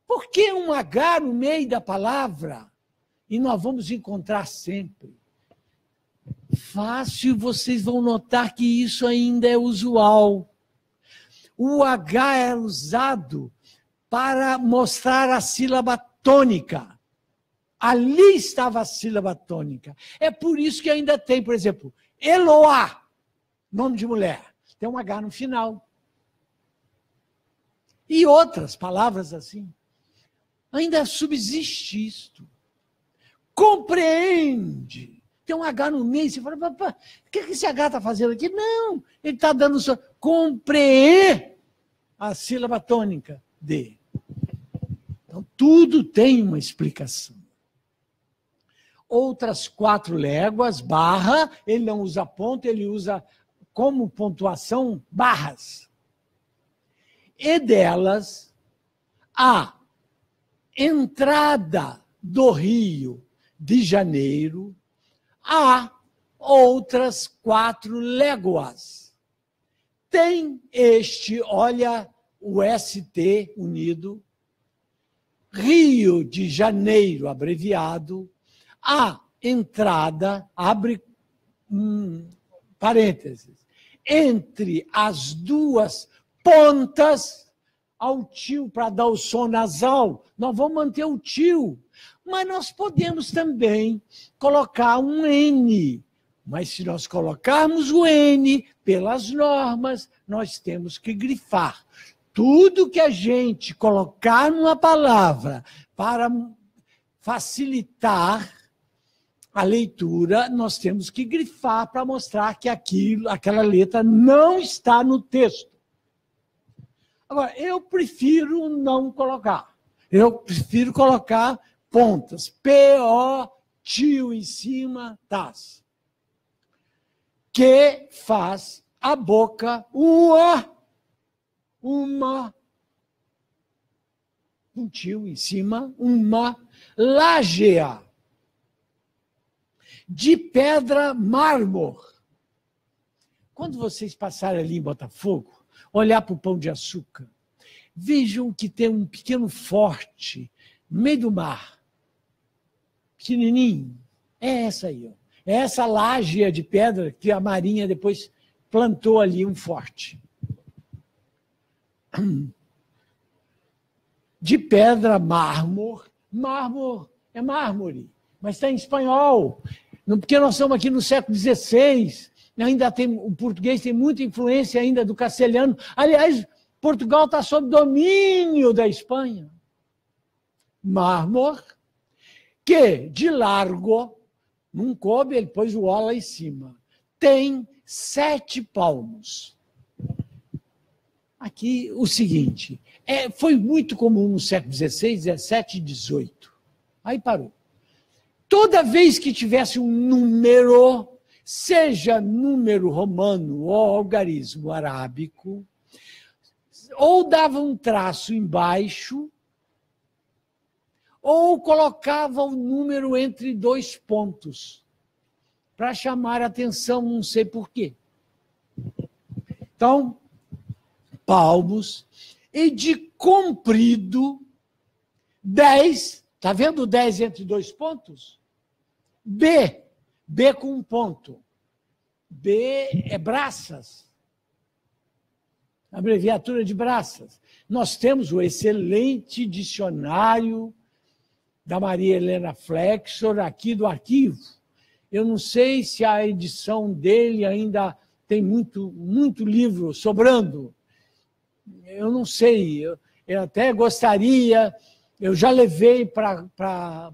Por que um H no meio da palavra? E nós vamos encontrar sempre. Fácil, vocês vão notar que isso ainda é usual. O H é usado para mostrar a sílaba tônica. Ali estava a sílaba tônica. É por isso que ainda tem, por exemplo, Eloá, nome de mulher. Tem um H no final. E outras palavras assim. Ainda subsiste isto. Compreende. Tem um H no meio. Você fala, o que esse H está fazendo aqui? Não, ele está dando só. Compreende a sílaba tônica de. Então, tudo tem uma explicação. Outras 4 léguas, barra, ele não usa ponto, ele usa como pontuação barras. E delas, a entrada do Rio de Janeiro, há outras 4 léguas. Tem este, olha, o ST unido, Rio de Janeiro, abreviado, a entrada, abre parênteses, entre as duas pontas ao tio, para dar o som nasal, nós vamos manter o tio, mas nós podemos também colocar um N, mas se nós colocarmos o N pelas normas, nós temos que grifar. Tudo que a gente colocar numa palavra para facilitar a leitura, nós temos que grifar para mostrar que aquela letra não está no texto. Agora, eu prefiro não colocar. Eu prefiro colocar pontas. P-O, tio em cima, tas. Que faz a boca uma, um tio em cima, uma lágea de pedra mármore. Quando vocês passarem ali em Botafogo, olhar para o Pão de Açúcar, vejam que tem um pequeno forte no meio do mar, pequenininho. É essa aí, ó. É essa lágea de pedra que a Marinha depois plantou ali um forte. De pedra mármore. Mármore é mármore, mas está em espanhol. Porque nós estamos aqui no século XVI, ainda tem, o português tem muita influência ainda do castelhano. Aliás, Portugal está sob domínio da Espanha. Mármore, que de largo, não coube, ele pôs o O lá em cima, tem 7 palmos. Aqui o seguinte, foi muito comum no século XVI, XVII e XVIII. Aí parou. Toda vez que tivesse um número, seja número romano ou algarismo arábico, ou dava um traço embaixo, ou colocava o número entre 2 pontos, para chamar a atenção, não sei por quê. Então, palmos, e de comprido, 10, está vendo o 10 entre 2 pontos? B com um ponto. B é braças. Abreviatura de braças. Nós temos o excelente dicionário da Maria Helena Flexor aqui do arquivo. Eu não sei se a edição dele ainda tem muito livro sobrando. Eu não sei. Eu até gostaria. Eu já levei para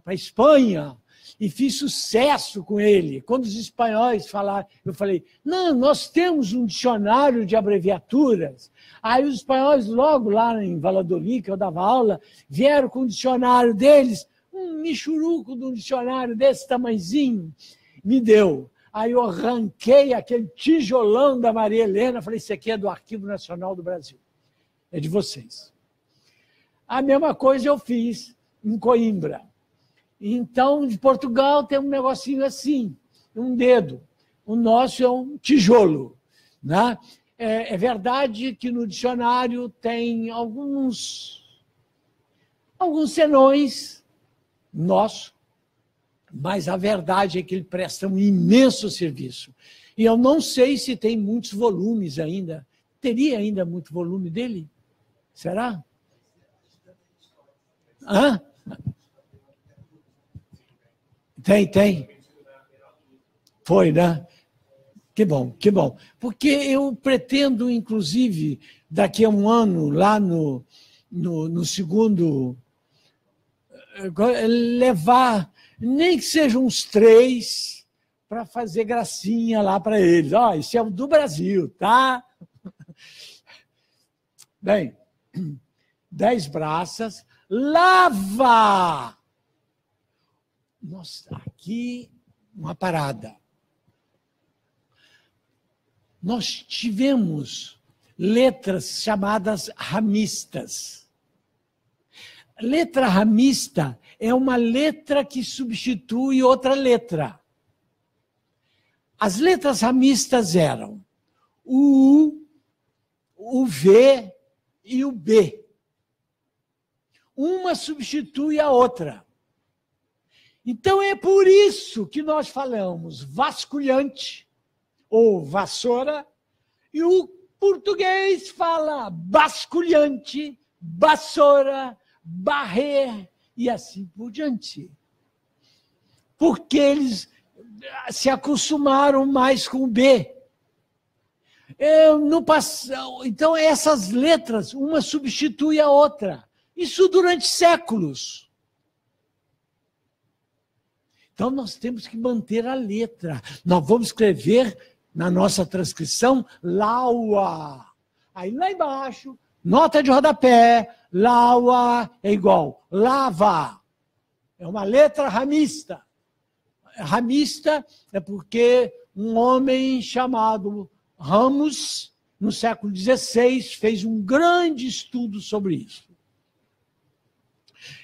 a Espanha e fiz sucesso com ele. Quando os espanhóis falaram, eu falei, não, nós temos um dicionário de abreviaturas. Aí os espanhóis, logo lá em Valladolid, que eu dava aula, vieram com o dicionário deles, um michuruco de um dicionário desse tamanhozinho, me deu. Aí eu arranquei aquele tijolão da Maria Helena, falei, isso aqui é do Arquivo Nacional do Brasil. É de vocês. A mesma coisa eu fiz em Coimbra. Então, de Portugal tem um negocinho assim, um dedo. O nosso é um tijolo. Né? É verdade que no dicionário tem alguns senões nosso, mas a verdade é que ele presta um imenso serviço. E eu não sei se tem muitos volumes ainda. Teria ainda muito volume dele? Será? Hã? Tem. Foi, né? Que bom, que bom. Porque eu pretendo, inclusive, daqui a um ano, lá no segundo, levar, nem que sejam uns 3, para fazer gracinha lá para eles. Ó, esse é o do Brasil, tá? Bem, 10 braças, lava! Nossa, aqui uma parada. Nós tivemos letras chamadas ramistas. Letra ramista é uma letra que substitui outra letra. As letras ramistas eram o U, o V e o B. Uma substitui a outra. Então, é por isso que nós falamos vasculhante ou vassoura, e o português fala basculhante, vassoura, barrer e assim por diante. Porque eles se acostumaram mais com o B. Então, essas letras, uma substitui a outra. Isso durante séculos. Então, nós temos que manter a letra. Nós vamos escrever na nossa transcrição laua. Aí, lá embaixo, nota de rodapé, laua é igual lava. É uma letra ramista. Ramista é porque um homem chamado Ramos, no século XVI, fez um grande estudo sobre isso.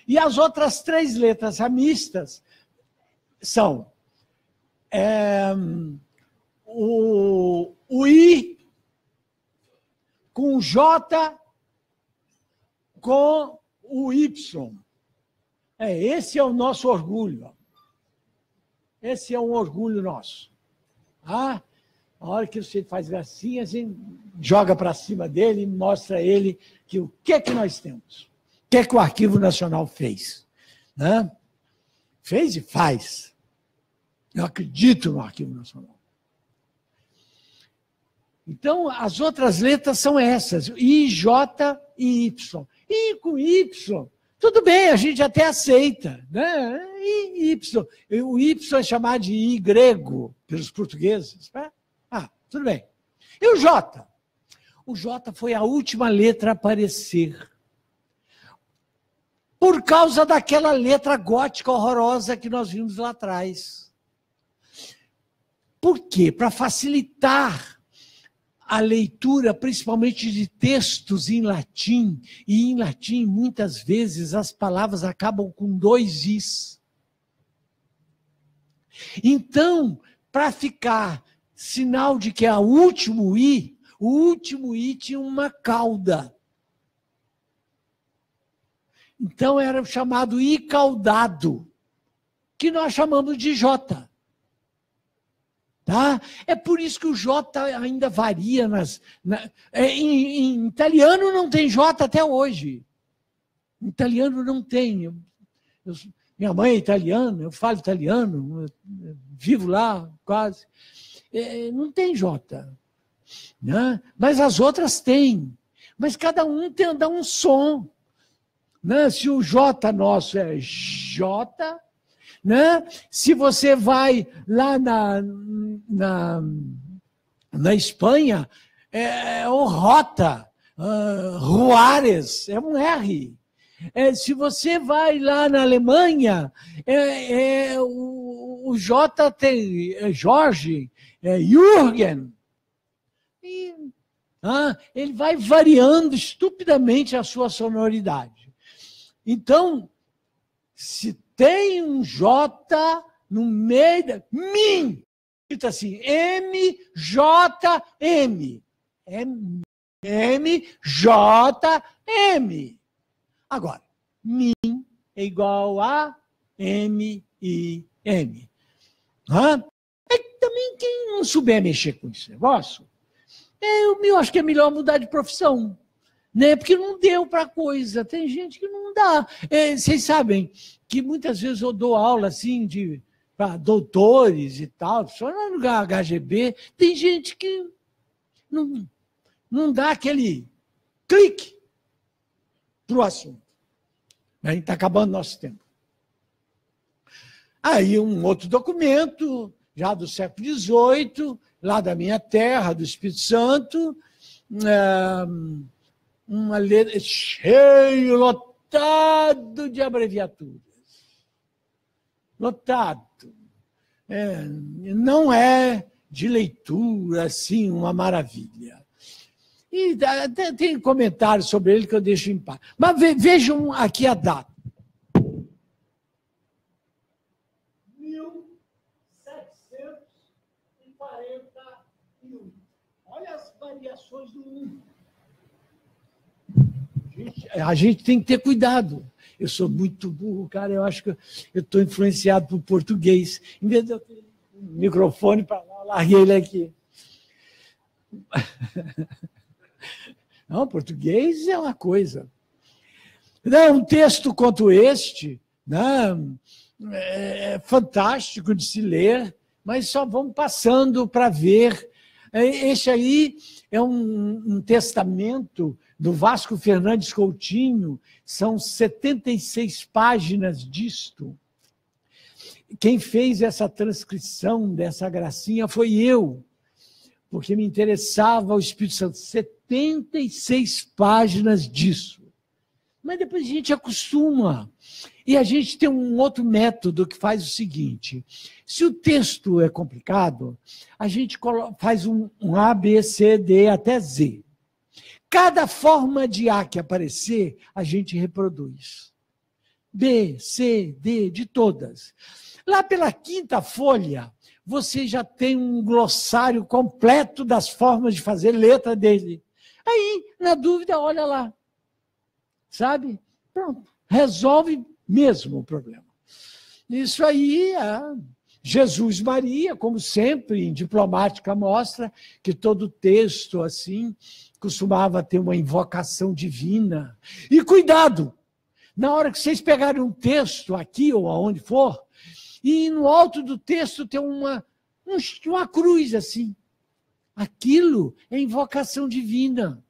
E as outras 3 letras ramistas são o I com o J com o Y. Esse é o nosso orgulho. Esse é um orgulho nosso. A hora que você faz gracinha, assim, joga para cima dele e mostra a ele que o que é que nós temos. O que é que o Arquivo Nacional fez? Né? Fez e faz. Eu acredito no Arquivo Nacional. Então, as outras letras são essas, I, J e Y. I com Y, tudo bem, a gente até aceita. Né? Y. O Y é chamado de I grego pelos portugueses. Né? Tudo bem. E o J? O J foi a última letra a aparecer. Por causa daquela letra gótica horrorosa que nós vimos lá atrás. Por quê? Para facilitar a leitura, principalmente de textos em latim, e em latim, muitas vezes, as palavras acabam com 2 is. Então, para ficar sinal de que é o último i tinha uma cauda. Então, era chamado i caudado, que nós chamamos de J. Tá? É por isso que o J ainda varia. Em italiano não tem J até hoje. Em italiano não tem. Minha mãe é italiana, eu falo italiano, vivo lá quase. Não tem J. Né? Mas as outras têm. Mas cada um dá um som. Né? Se o J nosso é J... Né? Se você vai lá na Espanha, é o Rota, Juárez, é um R. Se você vai lá na Alemanha, o J tem Jorge, Jürgen. Ele vai variando estupidamente a sua sonoridade. Então, se tem um J no meio da... Min! Escrito assim, M-J-M. M-J-M. Agora, min é igual a M-I-M. Também quem não souber mexer com esse negócio, eu acho que é melhor mudar de profissão. Né? Porque não deu para coisa. Tem gente que não dá. Vocês sabem que muitas vezes eu dou aula assim para doutores e tal, só no HGB, tem gente que não dá aquele clique para o assunto. A gente está acabando nosso tempo. Aí um outro documento, já do século XVIII, lá da minha terra, do Espírito Santo, uma letra cheio, lotado de abreviaturas. Lotado. Não é de leitura, assim, uma maravilha. E até tem comentários sobre ele que eu deixo em paz. Mas vejam aqui a data. 1741. Olha as variações do 1. A gente tem que ter cuidado. Eu sou muito burro, cara, eu acho que eu estou influenciado por português. Em vez de eu ter um microfone para lá, eu larguei ele aqui. Não, português é uma coisa. Não, um texto quanto este, né, é fantástico de se ler, mas só vamos passando para ver. Este aí é um testamento do Vasco Fernandes Coutinho, são 76 páginas disto. Quem fez essa transcrição dessa gracinha foi eu, porque me interessava o Espírito Santo. 76 páginas disso. Mas depois a gente acostuma. E a gente tem um outro método que faz o seguinte: se o texto é complicado, a gente faz um A, B, C, D até Z. Cada forma de A que aparecer, a gente reproduz. B, C, D, de todas. Lá pela quinta folha, você já tem um glossário completo das formas de fazer letra dele. Aí, na dúvida, olha lá. Sabe? Pronto. Resolve mesmo o problema. Isso aí, Jesus Maria, como sempre, em Diplomática mostra que todo texto, assim, costumava ter uma invocação divina. E cuidado! Na hora que vocês pegarem um texto aqui ou aonde for, e no alto do texto tem uma cruz assim. Aquilo é invocação divina.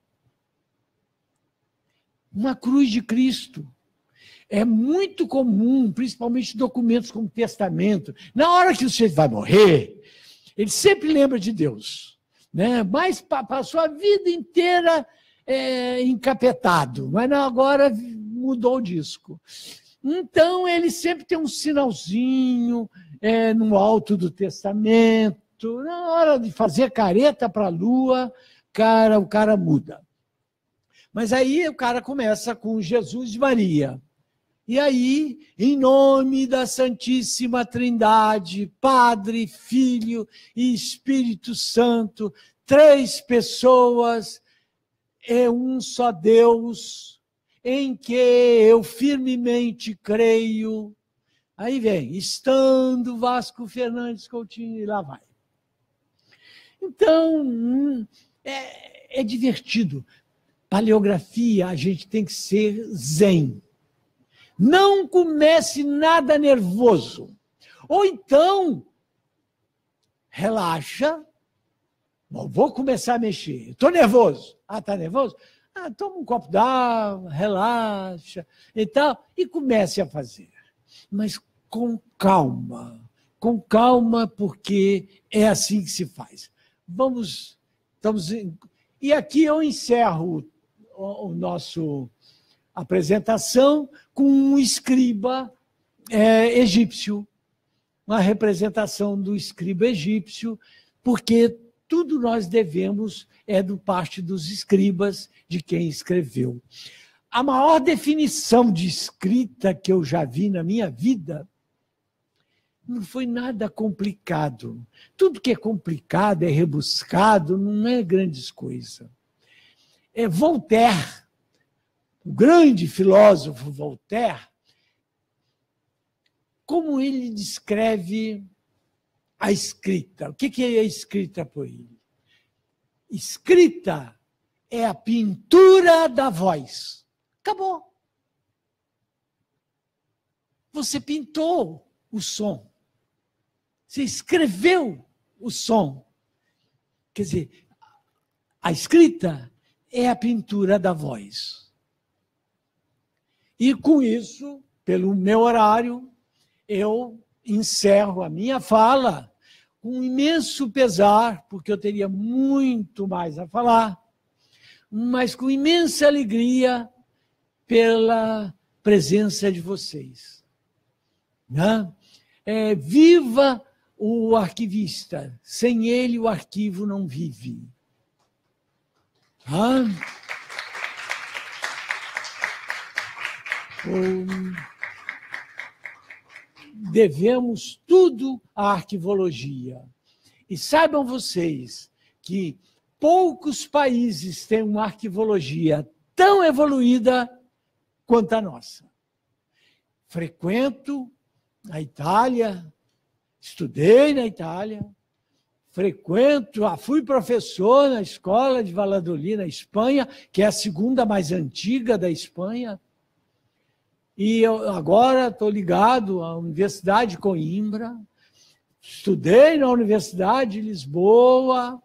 Uma cruz de Cristo. É muito comum, principalmente documentos como testamento. Na hora que você vai morrer, ele sempre lembra de Deus, né? Mas passou a vida inteira encapetado, mas não, agora mudou o disco. Então, ele sempre tem um sinalzinho no alto do testamento. Na hora de fazer careta para a lua, o cara muda. Mas aí o cara começa com Jesus e Maria. E aí, em nome da Santíssima Trindade, Padre, Filho e Espírito Santo, 3 pessoas, é um só Deus, em que eu firmemente creio. Aí vem, estando Vasco Fernandes Coutinho, e lá vai. Então, é divertido. Paleografia, a gente tem que ser zen. Não comece nada nervoso. Ou então, relaxa. Bom, vou começar a mexer. Estou nervoso. Ah, está nervoso? Ah, toma um copo d'água, relaxa e tal. E comece a fazer. Mas com calma. Com calma, porque é assim que se faz. E aqui eu encerro o nosso apresentação com um escriba egípcio, uma representação do escriba egípcio, porque tudo nós devemos do parte dos escribas, de quem escreveu. A maior definição de escrita que eu já vi na minha vida não foi nada complicado. Tudo que é complicado, é rebuscado, não é grandes coisas. Voltaire, o grande filósofo Voltaire, como ele descreve a escrita? O que é a escrita por ele? Escrita é a pintura da voz. Acabou. Você pintou o som. Você escreveu o som. Quer dizer, a escrita é a pintura da voz. E com isso, pelo meu horário, eu encerro a minha fala com um imenso pesar, porque eu teria muito mais a falar, mas com imensa alegria pela presença de vocês. Né? Viva o arquivista, sem ele o arquivo não vive. Devemos tudo à arquivologia. E saibam vocês que poucos países têm uma arquivologia tão evoluída quanto a nossa. Frequento a Itália, estudei na Itália, fui professor na escola de Valladolid, na Espanha, que é a segunda mais antiga da Espanha, e eu agora estou ligado à Universidade de Coimbra, estudei na Universidade de Lisboa.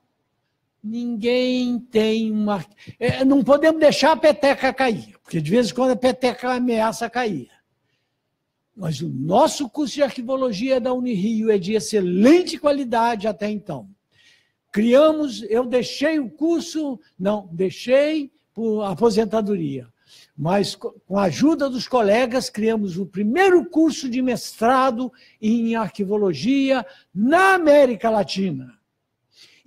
Ninguém tem uma... Não podemos deixar a peteca cair, porque de vez em quando a peteca ameaça cair. Mas o nosso curso de arquivologia da Unirio é de excelente qualidade até então. Eu deixei o curso, não, deixei por aposentadoria, mas com a ajuda dos colegas criamos o primeiro curso de mestrado em arquivologia na América Latina.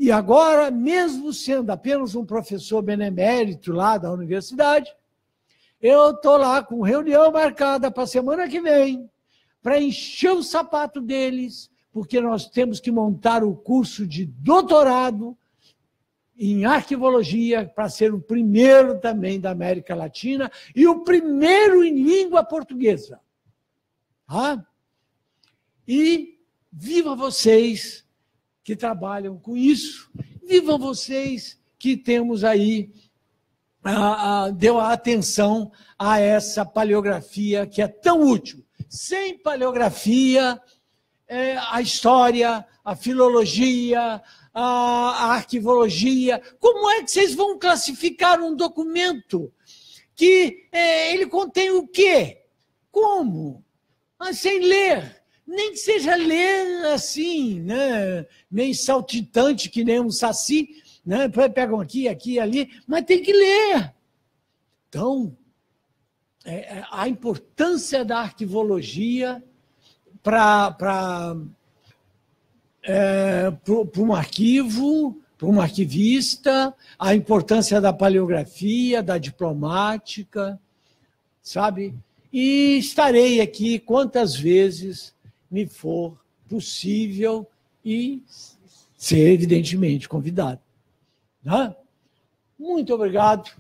E agora, mesmo sendo apenas um professor benemérito lá da universidade, eu estou lá com reunião marcada para a semana que vem, para encher o sapato deles, porque nós temos que montar o curso de doutorado em arquivologia para ser o primeiro também da América Latina e o primeiro em língua portuguesa. Ah? E viva vocês que trabalham com isso, viva vocês que temos aí, deu a atenção a essa paleografia que é tão útil. Sem paleografia, a história, a filologia, a arquivologia, como é que vocês vão classificar um documento que ele contém o quê? Como? Sem ler. Nem que seja ler assim, né? Nem saltitante que nem um saci, né? Pegam aqui, aqui, ali, mas tem que ler. Então, a importância da arquivologia para um arquivo, para um arquivista, a importância da paleografia, da diplomática, sabe? E estarei aqui quantas vezes me for possível e ser, evidentemente, convidado. Né? Muito obrigado,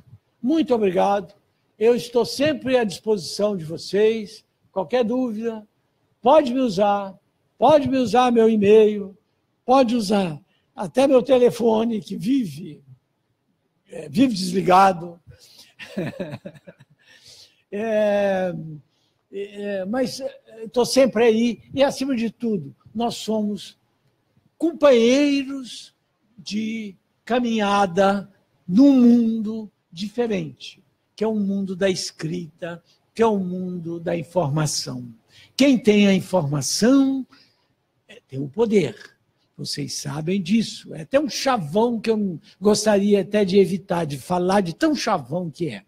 muito obrigado. Eu estou sempre à disposição de vocês. Qualquer dúvida, pode me usar meu e-mail, pode usar até meu telefone, que vive desligado. Mas estou sempre aí, e acima de tudo, nós somos companheiros de caminhada num mundo diferente, que é o mundo da escrita, que é o mundo da informação. Quem tem a informação tem o poder. Vocês sabem disso. É até um chavão que eu gostaria até de evitar de falar, de tão chavão que é.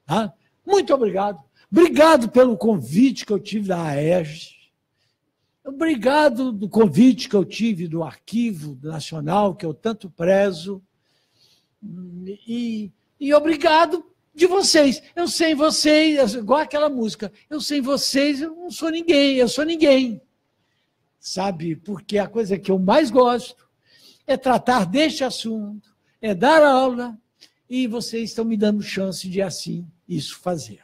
Tá? Muito obrigado. Obrigado pelo convite que eu tive da AERJ. Obrigado do convite que eu tive do Arquivo Nacional, que eu tanto prezo. E obrigado de vocês. Eu sem vocês, igual aquela música, eu sem vocês, eu não sou ninguém, eu sou ninguém. Sabe? Porque a coisa que eu mais gosto é tratar deste assunto, é dar aula, e vocês estão me dando chance de assim isso fazer.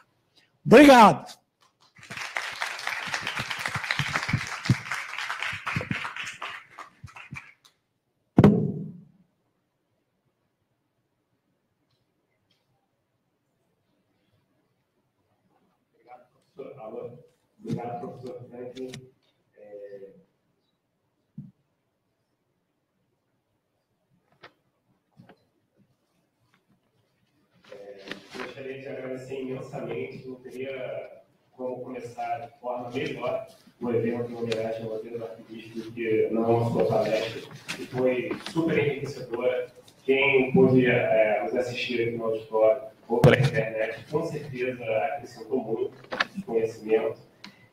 Obrigado. Obrigado, professor Franklin. Gostaria de agradecer imensamente. Não teria como começar de forma melhor o evento em homenagem ao Dia do Arquivista do que não a sua palestra, que foi super enriquecedora. Quem pôde nos assistir aqui no auditório ou pela internet, com certeza acrescentou muito de conhecimento.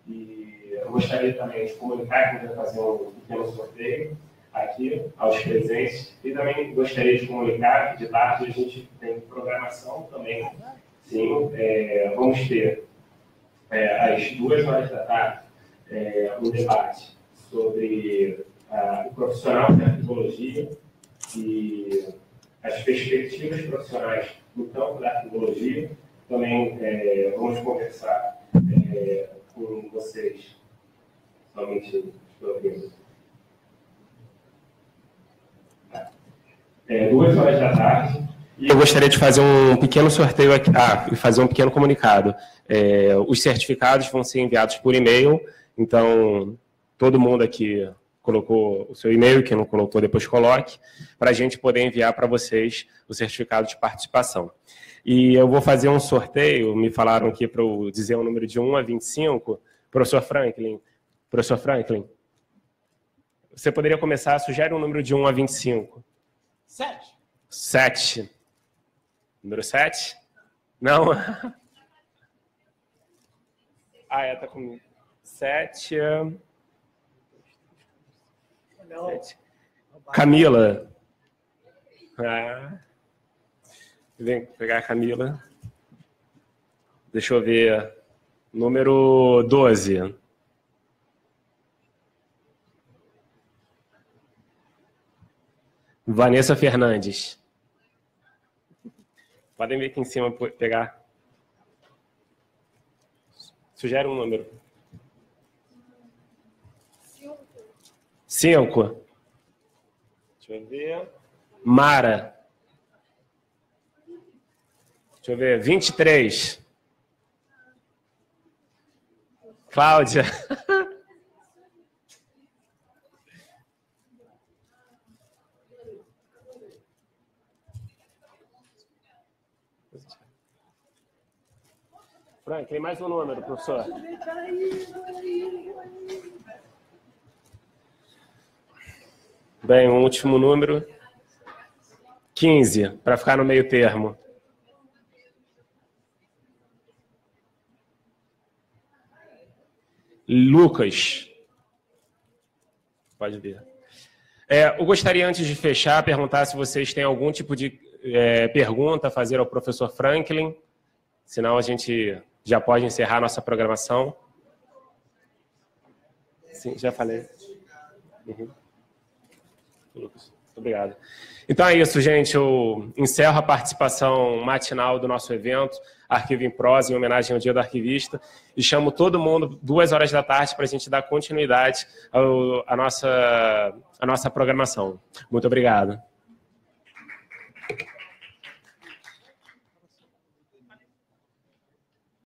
E eu gostaria também de comunicar que vai fazer um pequeno sorteio aqui aos presentes. E também gostaria de comunicar que de tarde a gente tem programação também. Sim, vamos ter às 14h da tarde um debate sobre o profissional de arquivologia e as perspectivas profissionais no campo da arqueologia. Também vamos conversar com vocês, somente pelo menos. 2 horas da tarde. E eu gostaria de fazer um pequeno sorteio aqui, e fazer um pequeno comunicado. Os certificados vão ser enviados por e-mail, então todo mundo aqui colocou o seu e-mail, quem não colocou depois coloque, para a gente poder enviar para vocês o certificado de participação. E eu vou fazer um sorteio, me falaram aqui para eu dizer o número de 1 a 25. Professor Franklin, você poderia começar, sugere um número de 1 a 25. 7. 7. Número 7? Não? Tá comigo. 7. 7. Camila. Vem pegar a Camila. Deixa eu ver. Número 12. Vanessa Fernandes. Podem vir aqui em cima pegar. Sugere um número. 5. Deixa eu ver. Mara. Deixa eu ver. 23. Cláudia. Frank, tem mais um número, professor. Bem, um último número. 15, para ficar no meio termo. Lucas. Pode ver. Eu gostaria, antes de fechar, perguntar se vocês têm algum tipo de pergunta a fazer ao professor Franklin. Senão a gente já pode encerrar a nossa programação. Sim, já falei. Uhum. Lucas, muito obrigado. Então é isso, gente. Eu encerro a participação matinal do nosso evento, Arquivo em Prosa, em homenagem ao Dia do Arquivista, e chamo todo mundo 2 horas da tarde para a gente dar continuidade à nossa programação. Muito obrigado.